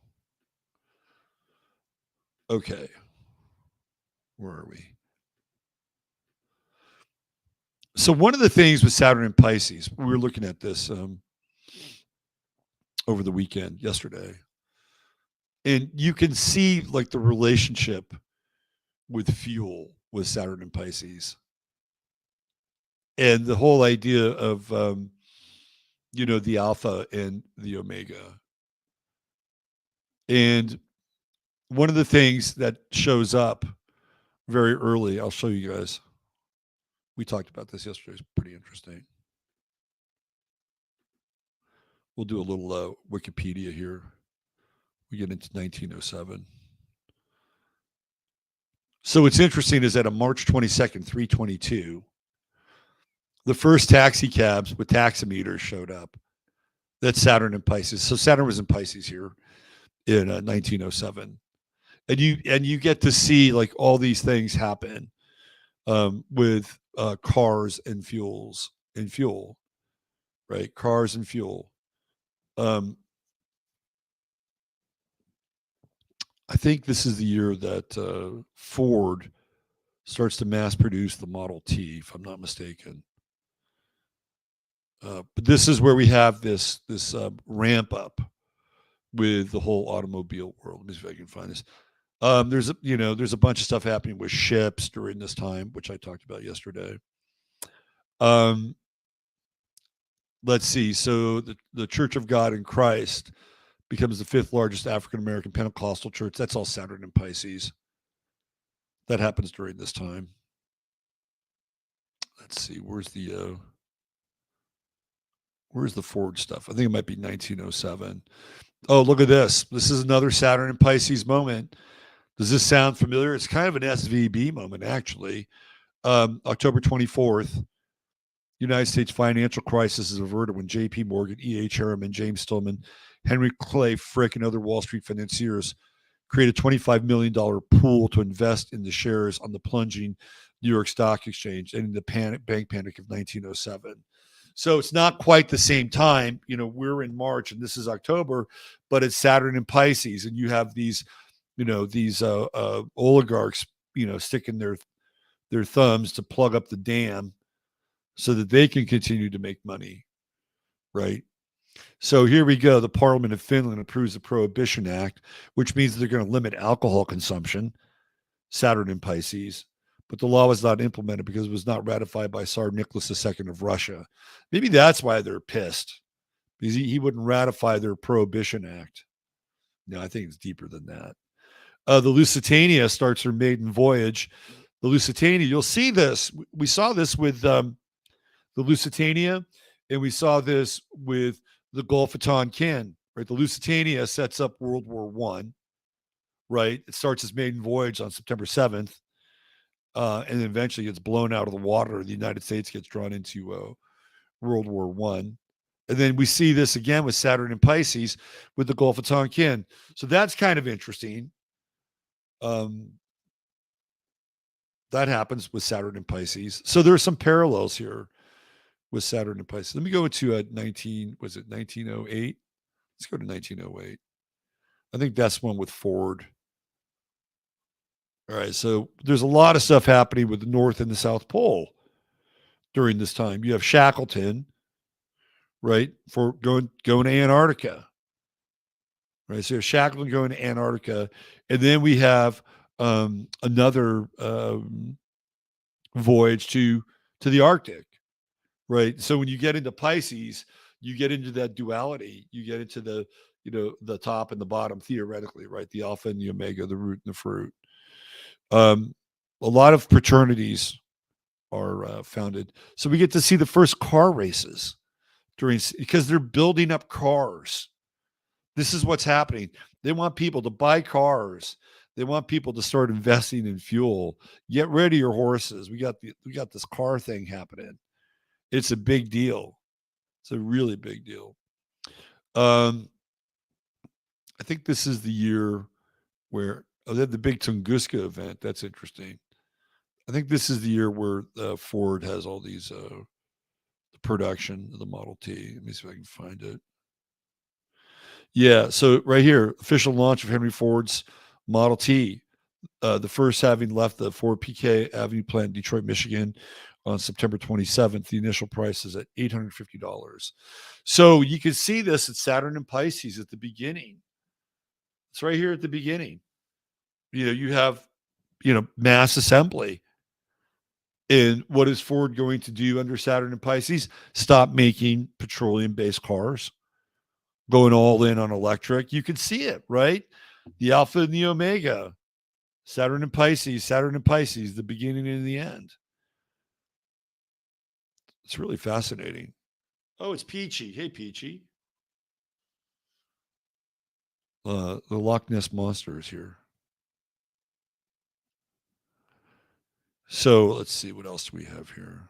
Okay. Where are we? So one of the things with Saturn and Pisces, we were looking at this over the weekend, yesterday, and you can see like the relationship with fuel with Saturn and Pisces, and the whole idea of the alpha and the omega. And one of the things that shows up very early, I'll show you guys. We talked about this yesterday. It's pretty interesting. We'll do a little Wikipedia here. We get into 1907. So what's interesting is that on March 22nd, 322, the first taxi cabs with taximeters showed up. That's Saturn and Pisces. So Saturn was in Pisces here in 1907. And you get to see like all these things happen with cars and fuels and fuel, right? Cars and fuel. I think this is the year that Ford starts to mass produce the Model T, if I'm not mistaken. But this is where we have this ramp up with the whole automobile world. Let me see if I can find this. There's a bunch of stuff happening with ships during this time, which I talked about yesterday. Let's see. So the Church of God in Christ becomes the 5th largest African American Pentecostal church. That's all Saturn and Pisces. That happens during this time. Let's see. Where's the Ford stuff? I think it might be 1907. Oh, look at this. This is another Saturn and Pisces moment. Does this sound familiar? It's kind of an SVB moment, actually. October 24th, United States financial crisis is averted when J.P. Morgan, E.H. Harriman, James Stillman, Henry Clay Frick, and other Wall Street financiers create a $25 million pool to invest in the shares on the plunging New York Stock Exchange and the bank panic of 1907. So it's not quite the same time. We're in March and this is October, but it's Saturn in Pisces, and you have these, these oligarchs, sticking their thumbs to plug up the dam so that they can continue to make money, right? So here we go. The Parliament of Finland approves the Prohibition Act, which means they're going to limit alcohol consumption, Saturn in Pisces. But the law was not implemented because it was not ratified by Tsar Nicholas II of Russia. Maybe that's why they're pissed, because he wouldn't ratify their Prohibition Act. No, I think it's deeper than that. The Lusitania starts her maiden voyage. The Lusitania, you'll see this. We saw this with the Lusitania, and we saw this with the Gulf of Tonkin, right? The Lusitania sets up World War I, right? It starts its maiden voyage on September 7th, and then eventually gets blown out of the water. The United States gets drawn into World War I. And then we see this again with Saturn and Pisces with the Gulf of Tonkin. So that's kind of interesting. That happens with Saturn and Pisces. So there are some parallels here with Saturn and Pisces. Let me go to 1908? Let's go to 1908. I think that's one with Ford. All right, so there's a lot of stuff happening with the North and the South Pole during this time. You have Shackleton, right, for going to Antarctica. Right, so you have Shackleton going to Antarctica, and then we have another voyage to the Arctic. Right. So when you get into Pisces, you get into that duality. You get into the, the top and the bottom theoretically, right? The alpha and the omega, the root and the fruit. A lot of fraternities are founded. So we get to see the first car races because they're building up cars. This is what's happening. They want people to buy cars. They want people to start investing in fuel. Get rid of your horses. We got this car thing happening. It's a big deal. It's a really big deal. I think this is the year where they had the big Tunguska event. That's interesting. I think this is the year where Ford has all these the production of the Model T. Let me see if I can find it. Yeah, so right here, official launch of Henry Ford's Model T, the first having left the Ford PK Avenue plant in Detroit, Michigan, on September 27th. The initial price is at $850. So you can see this at Saturn and Pisces at the beginning. It's right here at the beginning. You have, mass assembly. And what is Ford going to do under Saturn and Pisces? Stop making petroleum-based cars, going all in on electric. You can see it, right? The alpha and the omega, Saturn and Pisces, the beginning and the end. It's really fascinating. Oh, it's Peachy. Hey, Peachy. The Loch Ness Monster is here. So let's see, what else do we have here?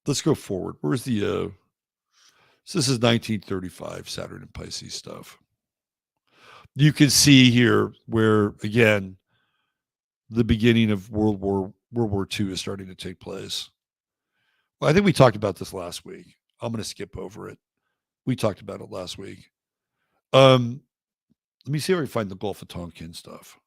Let's go forward. Where's the so this is 1935 Saturn and Pisces stuff. You can see here where, again, the beginning of World War II is starting to take place. Well, I think we talked about this last week. I'm going to skip over it. We talked about it last week. Let me see if I can find the Gulf of Tonkin stuff.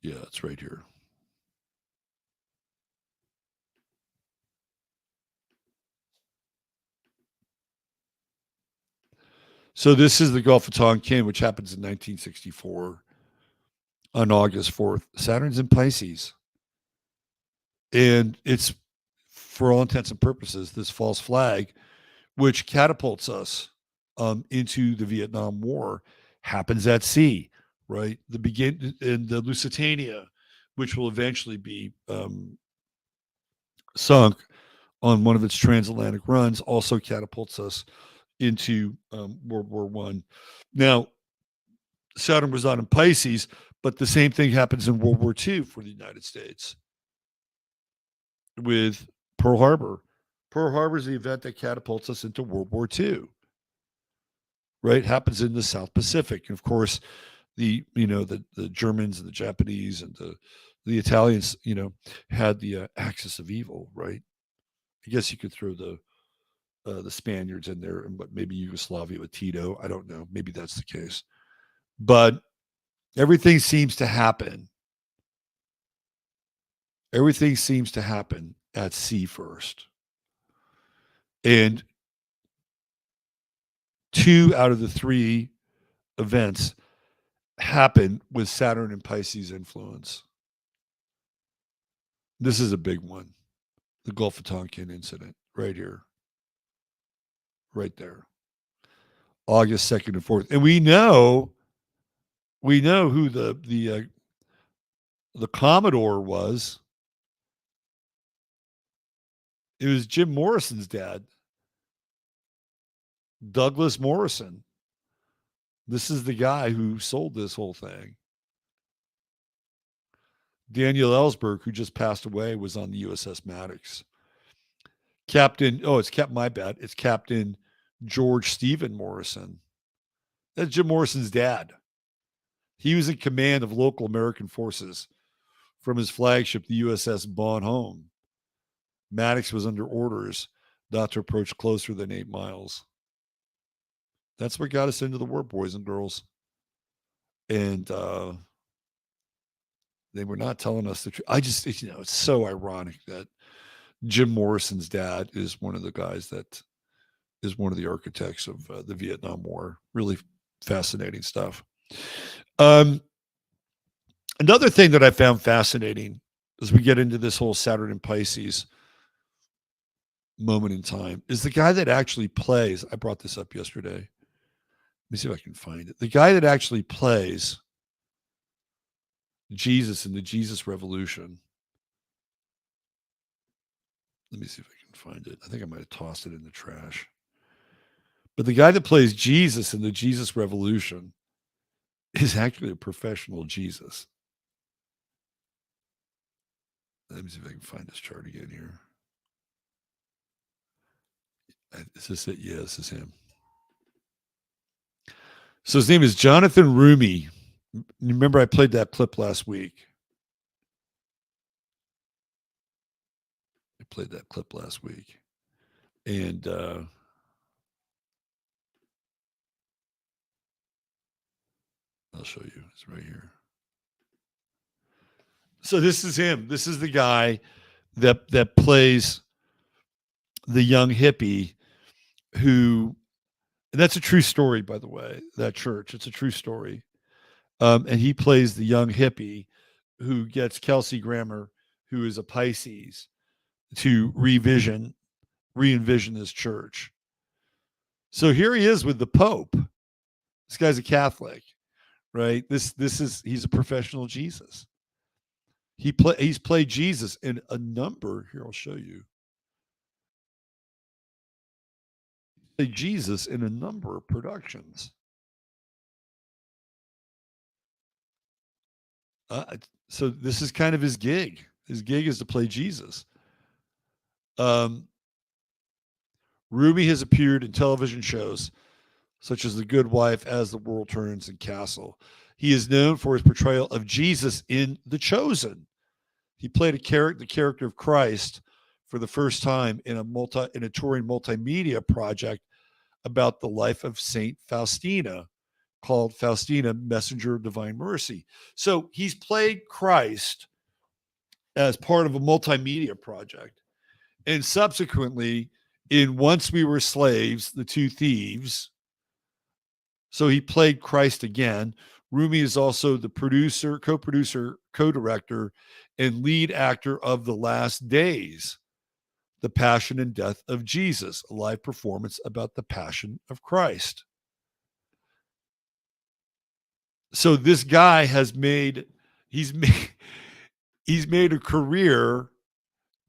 Yeah, it's right here. So this is the Gulf of Tonkin, which happens in 1964 on August 4th. Saturn's in Pisces. And it's, for all intents and purposes, this false flag, which catapults us into the Vietnam War, happens at sea, right? The begin in the Lusitania, which will eventually be sunk on one of its transatlantic runs, also catapults us into World War I. Now, Saturn was not in Pisces, But the same thing happens in World War II for the United States with Pearl Harbor. Pearl Harbor is the event that catapults us into World War II, right? Happens in the South Pacific. And of course, the Germans and the Japanese and the Italians, had the axis of evil, right? I guess you could throw the Spaniards in there, but maybe Yugoslavia with Tito. I don't know. Maybe that's the case. But everything seems to happen. Everything seems to happen at sea first. And 2 out of the 3 events happen with Saturn and Pisces influence. This is a big one. The Gulf of Tonkin incident right here. Right there. August 2nd and 4th. And we know who the Commodore was. It was Jim Morrison's dad, Douglas Morrison. This is the guy who sold this whole thing. Daniel Ellsberg, who just passed away, was on the USS Maddox. My bad. It's Captain George Stephen Morrison. That's Jim Morrison's dad. He was in command of local American forces from his flagship, the USS Bon Homme. Maddox was under orders not to approach closer than 8 miles. That's what got us into the war, boys and girls. And they were not telling us the truth. It's so ironic that Jim Morrison's dad is one of the guys that is one of the architects of the Vietnam War. Really fascinating stuff. Another thing that I found fascinating as we get into this whole Saturn and Pisces moment in time is the guy that actually plays. I brought this up yesterday. Let me see if I can find it. The guy that actually plays Jesus in the Jesus Revolution. Let me see if I can find it. I think I might have tossed it in the trash. But the guy that plays Jesus in the Jesus Revolution is actually a professional Jesus. Let me see if I can find this chart again here. Is this it? Yeah, this is him. So his name is Jonathan Rumi. Remember, I played that clip last week. And I'll show you. It's right here. So this is him. This is the guy that plays the young hippie who, and that's a true story, by the way, that church. It's a true story. And he plays the young hippie who gets Kelsey Grammer, who is a Pisces, to re-envision this church. So here he is with the Pope. This guy's a Catholic, right? He's a professional Jesus. He's played Jesus in a number. Here, I'll show you. He played Jesus in a number of productions. So this is kind of his gig. His gig is to play Jesus. Rumi has appeared in television shows such as The Good Wife, As the World Turns, and Castle. He is known for his portrayal of Jesus in The Chosen. He played the character of Christ for the first time in a touring multimedia project about the life of Saint Faustina, called Faustina, Messenger of Divine Mercy. So he's played Christ as part of a multimedia project. And subsequently, in Once We Were Slaves, The Two Thieves, so he played Christ again. Rumi is also the producer, co-producer, co-director, and lead actor of The Last Days, The Passion and Death of Jesus, a live performance about the Passion of Christ. So this guy he's made a career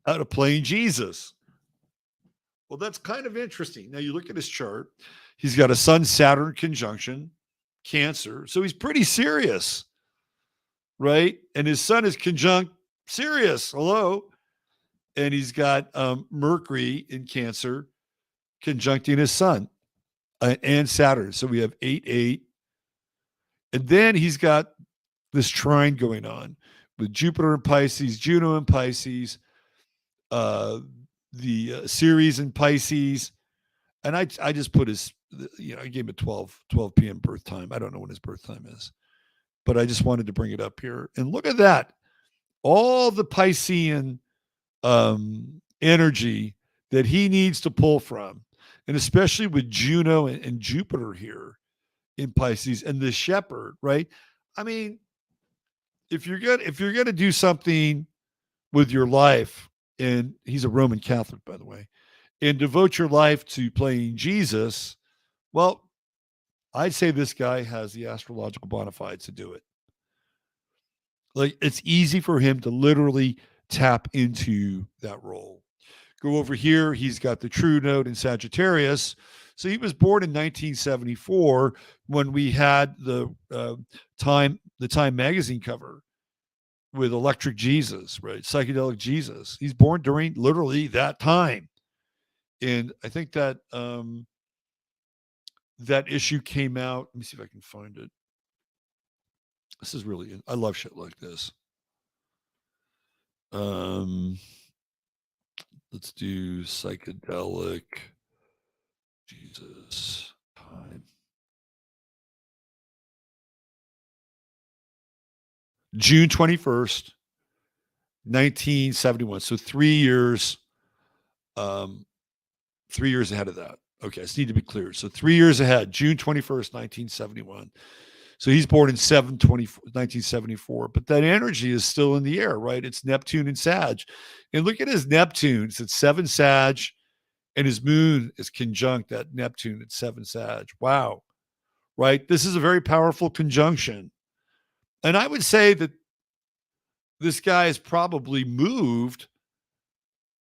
out of playing Jesus. Well, that's kind of interesting. Now you look at his chart. He's got a Sun-Saturn conjunction, Cancer. So he's pretty serious. right? And his sun is conjunct Sirius. Hello. And he's got Mercury in Cancer conjuncting his sun and Saturn. So we have 8, 8. And then he's got this trine going on with Jupiter in Pisces, Juno in Pisces, uh, the Ceres in Pisces. And I just put his, I gave him a 12 p.m. birth time. I don't know when his birth time is, but I just wanted to bring it up here. And look at that. All the Piscean energy that he needs to pull from, and especially with Juno and Jupiter here in Pisces and the shepherd, right? I mean, if you're gonna do something with your life, and he's a Roman Catholic, by the way, and devote your life to playing Jesus, well, I'd say this guy has the astrological bona fides to do it. Like, it's easy for him to literally tap into that role. Go over here. He's got the true node in Sagittarius. So he was born in 1974 when we had the Time magazine cover with Electric Jesus, right? Psychedelic Jesus. He's born during literally that time. And I think that that issue came out. Let me see if I can find it. This is really, I love shit like this. Let's do psychedelic Jesus time. June 21st, 1971. So 3 years, 3 years ahead of that. Okay, I just need to be clear. So 3 years ahead, June 21st, 1971. So he's born in 1974, but that energy is still in the air, right? It's Neptune and Sag. And look at his Neptune. It's at 7 Sag, and his moon is conjunct that Neptune at 7 Sag. Wow. Right? This is a very powerful conjunction. And I would say that this guy is probably moved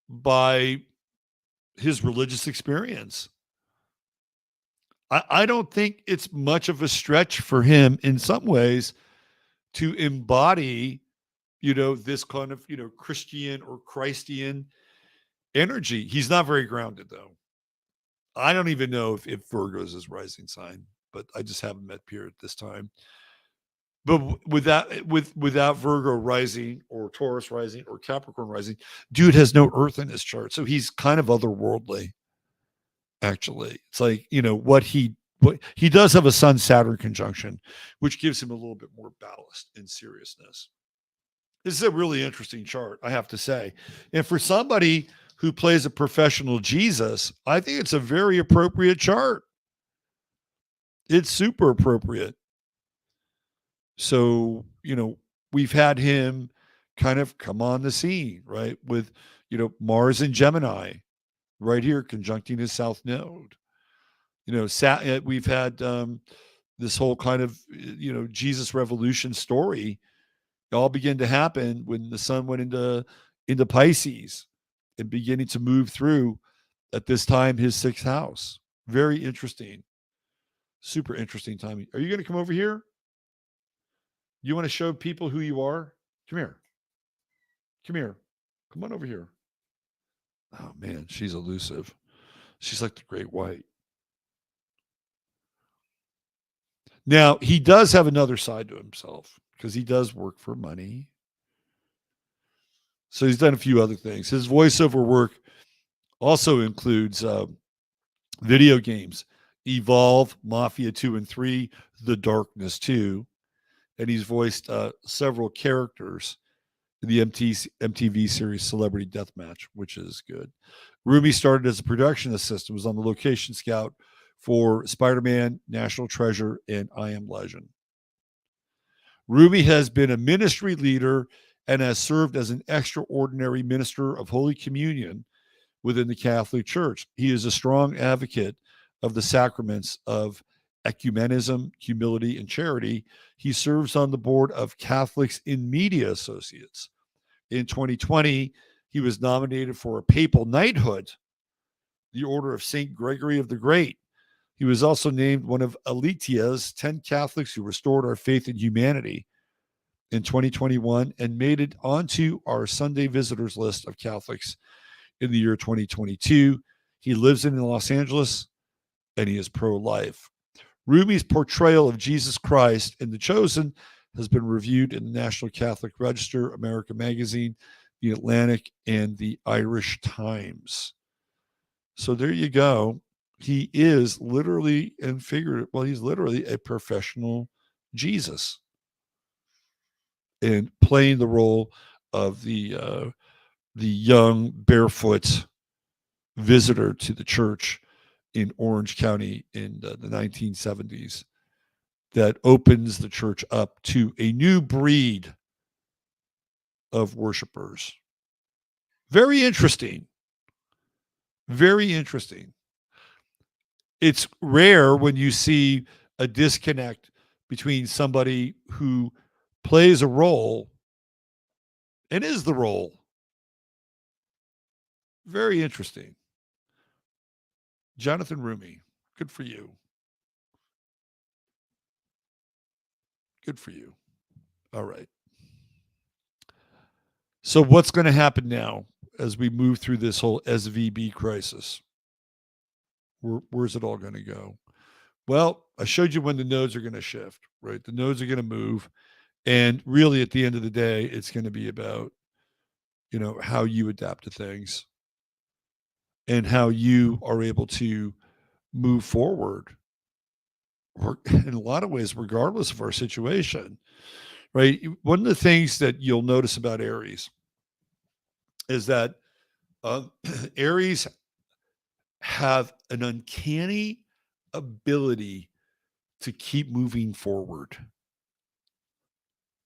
by his religious experience. I don't think it's much of a stretch for him in some ways to embody, this kind of, Christian or Christian energy. He's not very grounded, though. I don't even know if Virgo is his rising sign, but I just haven't met Pierre at this time. But without Virgo rising or Taurus rising or Capricorn rising, dude has no Earth in his chart, so he's kind of otherworldly. Actually, it's like what he does have a Sun Saturn conjunction, which gives him a little bit more ballast and seriousness. This is a really interesting chart, I have to say, and for somebody who plays a professional Jesus, I think it's a very appropriate chart. It's super appropriate. So, we've had him kind of come on the scene, right? With, Mars and Gemini right here conjuncting his south node. We've had this whole kind of, Jesus revolution story all began to happen when the sun went into Pisces and beginning to move through at this time his 6th house. Very interesting. Super interesting timing. Are you going to come over here? You want to show people who you are? Come here. Come here. Come on over here. Oh, man, she's elusive. She's like the great white. Now, he does have another side to himself because he does work for money. So he's done a few other things. His voiceover work also includes video games, Evolve, Mafia 2 and 3, The Darkness 2. And he's voiced several characters in the MTV series Celebrity Deathmatch, which is good. Rumi started as a production assistant, was on the location scout for Spider-Man, National Treasure, and I Am Legend. Rumi has been a ministry leader and has served as an extraordinary minister of Holy Communion within the Catholic Church. He is a strong advocate of the sacraments of ecumenism, humility, and charity. He serves on the board of Catholics in Media Associates. In 2020, he was nominated for a papal knighthood, the Order of St. Gregory of the Great. He was also named one of Alitia's 10 Catholics who restored our faith in humanity. in 2021 and made it onto our Sunday visitors list of Catholics in the year 2022. He lives in Los Angeles and he is pro-life. Rumi's portrayal of Jesus Christ in The Chosen has been reviewed in the National Catholic Register, America Magazine, The Atlantic, and the Irish Times. So there you go. He is literally and figuratively, well, he's literally a professional Jesus and playing the role of the young barefoot visitor to the church in Orange County in the 1970s that opens the church up to a new breed of worshipers. Very interesting. Very interesting. It's rare when you see a disconnect between somebody who plays a role and is the role. Very interesting. Jonathan Rumi, good for you. Good for you. All right. So what's going to happen now as we move through this whole SVB crisis? Where's it all going to go? Well, I showed you when the nodes are going to shift, right? The nodes are going to move. And really, at the end of the day, it's going to be about, how you adapt to things and how you are able to move forward in a lot of ways, regardless of our situation, right? One of the things that you'll notice about Aries is that Aries have an uncanny ability to keep moving forward.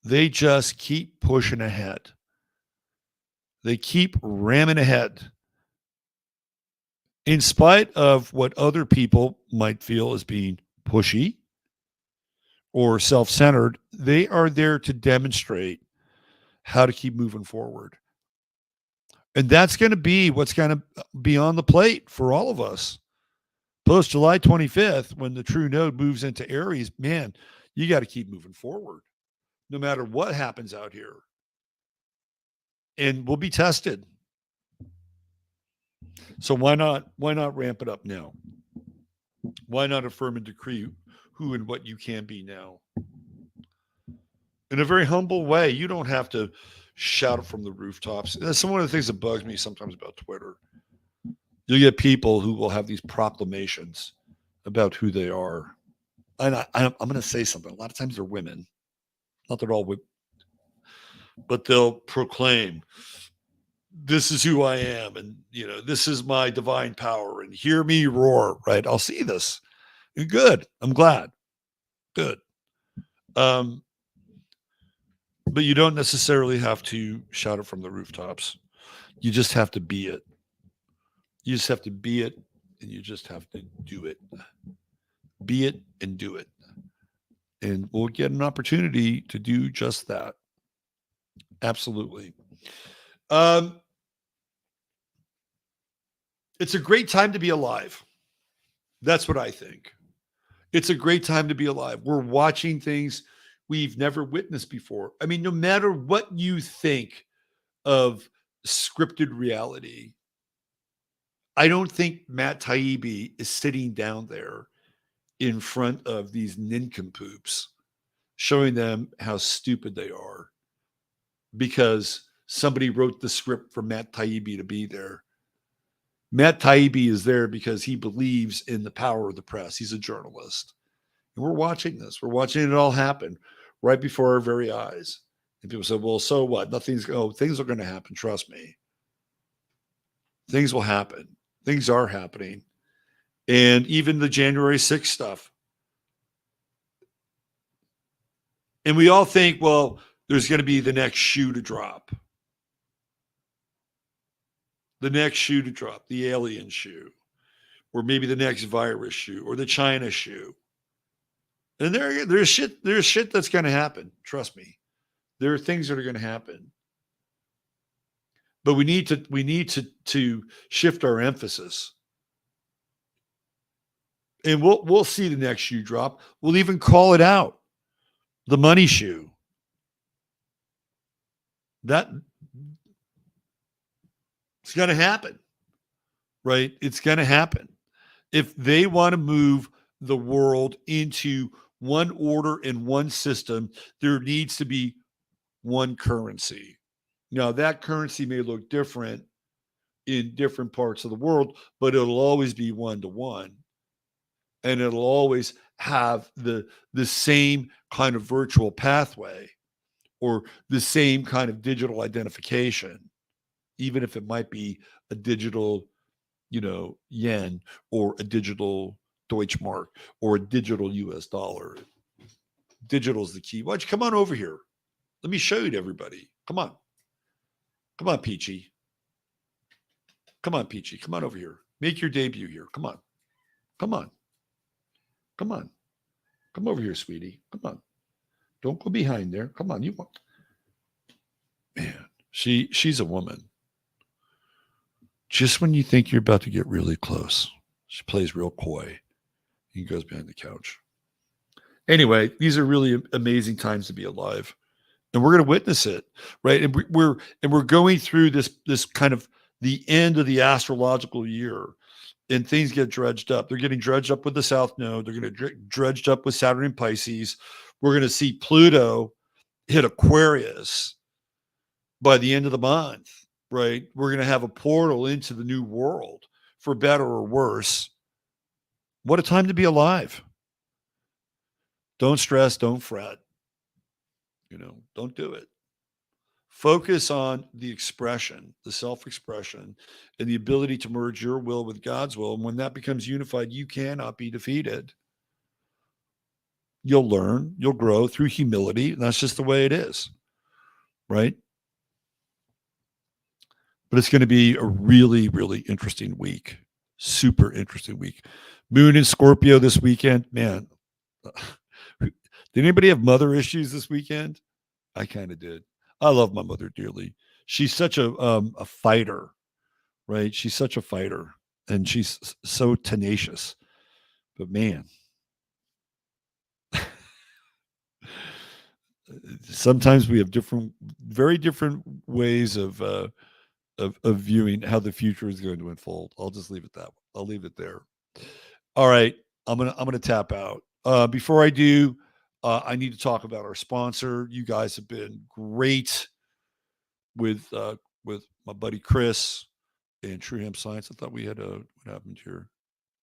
They just keep pushing ahead. They keep ramming ahead. In spite of what other people might feel as being pushy or self-centered, they are there to demonstrate how to keep moving forward. And that's going to be what's going to be on the plate for all of us. Post July 25th, when the true node moves into Aries, man, you got to keep moving forward no matter what happens out here. And we'll be tested. So why not ramp it up now? Why not affirm and decree who and what you can be now? In a very humble way. You don't have to shout it from the rooftops. That's one of the things that bugs me sometimes about Twitter. You'll get people who will have these proclamations about who they are. And I'm going to say something. A lot of times they're women. Not that all women. But they'll proclaim, this is who I am. And, this is my divine power. And hear me roar, right? I'll see this. Good. I'm glad. Good. But you don't necessarily have to shout it from the rooftops. You just have to be it. You just have to be it, and you just have to do it. Be it and do it. And we'll get an opportunity to do just that. Absolutely. It's a great time to be alive. That's what I think. It's a great time to be alive. We're watching things we've never witnessed before. I mean, no matter what you think of scripted reality, I don't think Matt Taibbi is sitting down there in front of these nincompoops showing them how stupid they are because somebody wrote the script for Matt Taibbi to be there. Matt Taibbi is there because he believes in the power of the press. He's a journalist. And we're watching this. We're watching it all happen right before our very eyes. And people say, well, so what? Things are going to happen. Trust me. Things will happen. Things are happening. And even the January 6th stuff. And we all think, well, there's going to be the next shoe to drop. The next shoe to drop, the alien shoe, or maybe the next virus shoe, or the China shoe. And there's shit that's going to happen. Trust me. There are things that are going to happen. But we need to shift our emphasis. And we'll see the next shoe drop. We'll even call it out. The money shoe. That it's going to happen, right? It's going to happen. If they want to move the world into one order and one system, there needs to be one currency. Now, that currency may look different in different parts of the world, but it'll always be one to one. And it'll always have the same kind of virtual pathway or the same kind of digital identification, even if it might be a digital, yen or a digital Deutschmark or a digital US dollar. Digital is the key. Why don't you come on over here? Let me show you to everybody. Come on. Come on, Peachy. Come on, Peachy. Come on over here. Make your debut here. Come on. Come on. Come on. Come over here, sweetie. Come on. Don't go behind there. Come on. You want. Man, she's a woman. Just when you think you're about to get really close, she plays real coy. He goes behind the couch. Anyway, these are really amazing times to be alive, and we're going to witness it, right? And we're going through this kind of the end of the astrological year, and things get dredged up. They're getting dredged up with the South Node. They're going to get dredged up with Saturn and Pisces. We're going to see Pluto hit Aquarius by the end of the month, right? We're going to have a portal into the new world, for better or worse. What a time to be alive. Don't stress, don't fret. Don't do it. Focus on the expression, the self-expression, and the ability to merge your will with God's will. And when that becomes unified, you cannot be defeated. You'll learn, you'll grow through humility. And that's just the way it is, right? But it's going to be a really, really interesting week. Super interesting week. Moon in Scorpio this weekend. Man, did anybody have mother issues this weekend? I kind of did. I love my mother dearly. She's such a fighter, right? She's such a fighter, and she's so tenacious. But man, sometimes we have very different ways of viewing how the future is going to unfold. I'll just leave it that way. I'll leave it there. All right, I'm gonna tap out. Before I do, I need to talk about our sponsor. You guys have been great with my buddy Chris and True Hemp Science. I thought we had what happened here?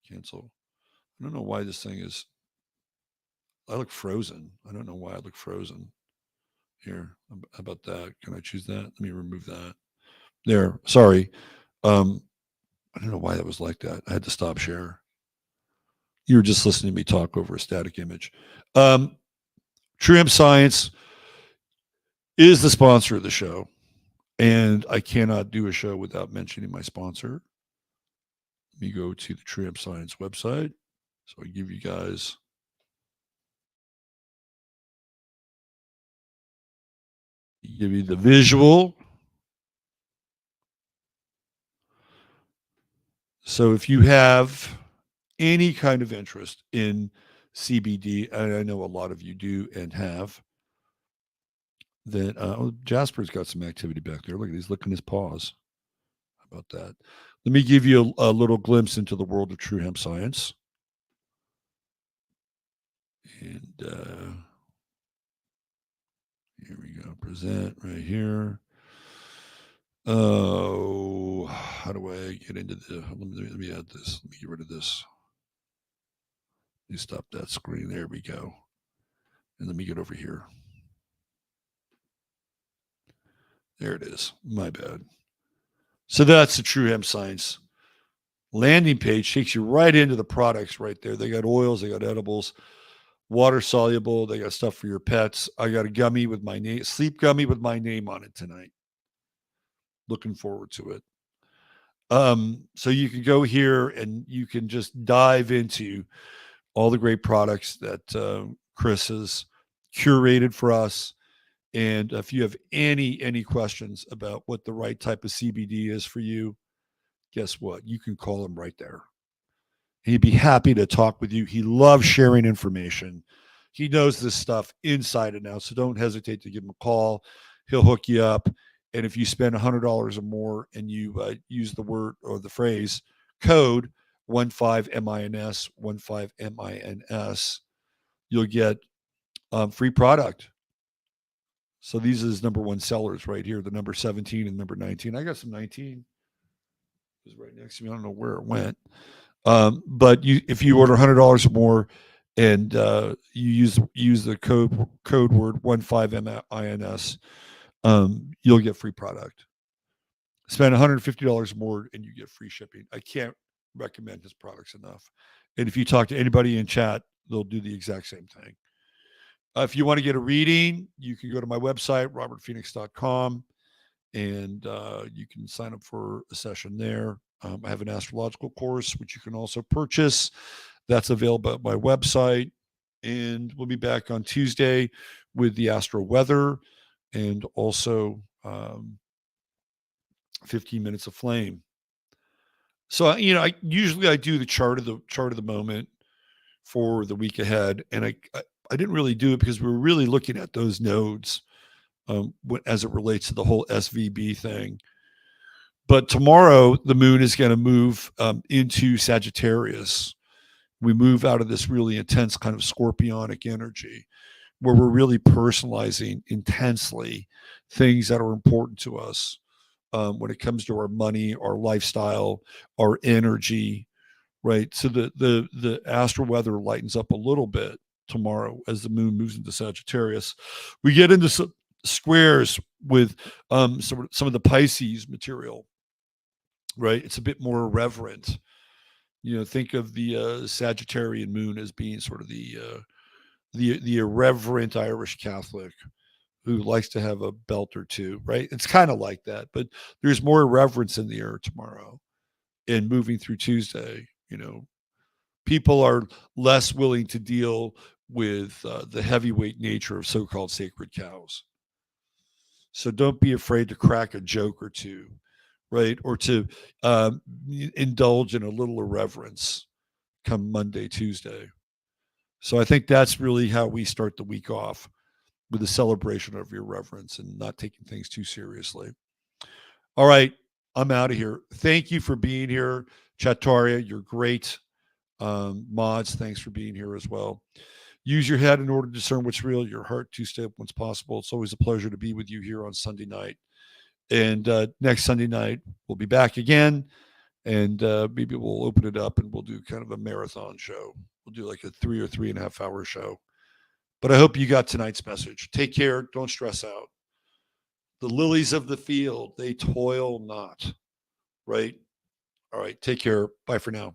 Cancel. I don't know why this thing is. I look frozen. I don't know why I look frozen. Here, how about that? Can I choose that? Let me remove that. There. Sorry. I don't know why that was like that. I had to stop share. You were just listening to me talk over a static image. True Hemp Science is the sponsor of the show, and I cannot do a show without mentioning my sponsor. Let me go to the True Hemp Science website. So I give you guys. Give you the visual. So if you have any kind of interest in CBD, and I know a lot of you do and have, then Jasper's got some activity back there. Look at he's licking his paws. How about that? Let me give you a little glimpse into the world of True Hemp Science. And here we go. Present right here. Oh, how do I get into the? Let me add this. Let me get rid of this. Let me stop that screen. There we go. And let me get over here. There it is. My bad. So that's the True Hemp Science landing page. Takes you right into the products right there. They got oils. They got edibles. Water soluble. They got stuff for your pets. I got a gummy with my name. Sleep gummy with my name on it tonight. Looking forward to it. So you can go here and you can just dive into all the great products that Chris has curated for us. And if you have any questions about what the right type of CBD is for you, guess what? You can call him right there. He'd be happy to talk with you. He loves sharing information. He knows this stuff inside and out. So don't hesitate to give him a call. He'll hook you up. And if you spend $100 or more and you use the word or the phrase code 15MINS, 15MINS, you'll get free product. So these are his number one sellers right here, the number 17 and number 19. I got some 19. It was right next to me. I don't know where it went. But if you order $100 or more and you use the code word 15MINS, you'll get free product. Spend $150 more and you get free shipping. I can't recommend his products enough. And if you talk to anybody in chat, they'll do the exact same thing. If you want to get a reading, you can go to my website, robertphoenix.com, and you can sign up for a session there. I have an astrological course, which you can also purchase. That's available at my website. And we'll be back on Tuesday with the astro weather and also 15 minutes of flame. So, I usually do the chart of the moment for the week ahead. And I didn't really do it because we were really looking at those nodes as it relates to the whole SVB thing. But tomorrow, the moon is going to move into Sagittarius. We move out of this really intense kind of scorpionic energy where we're really personalizing intensely things that are important to us when it comes to our money, our lifestyle, our energy, right? So the astral weather lightens up a little bit tomorrow as the moon moves into Sagittarius. We get into some squares with some of the Pisces material, right? It's a bit more irreverent. Think of the Sagittarian moon as being sort of the irreverent Irish Catholic who likes to have a belt or two, right? It's kind of like that, but there's more irreverence in the air tomorrow. And moving through Tuesday, people are less willing to deal with the heavyweight nature of so-called sacred cows. So don't be afraid to crack a joke or two, right? Or to indulge in a little irreverence come Monday, Tuesday. So I think that's really how we start the week off, with a celebration of your reverence and not taking things too seriously. All right, I'm out of here. Thank you for being here, Chataria. You're great. Mods, thanks for being here as well. Use your head in order to discern what's real, your heart to stay up what's possible. It's always a pleasure to be with you here on Sunday night. And next Sunday night, we'll be back again. And maybe we'll open it up and we'll do kind of a marathon show. We'll do like a 3.5 hour show. But I hope you got tonight's message. Take care. Don't stress out. The lilies of the field, they toil not. Right? All right. Take care. Bye for now.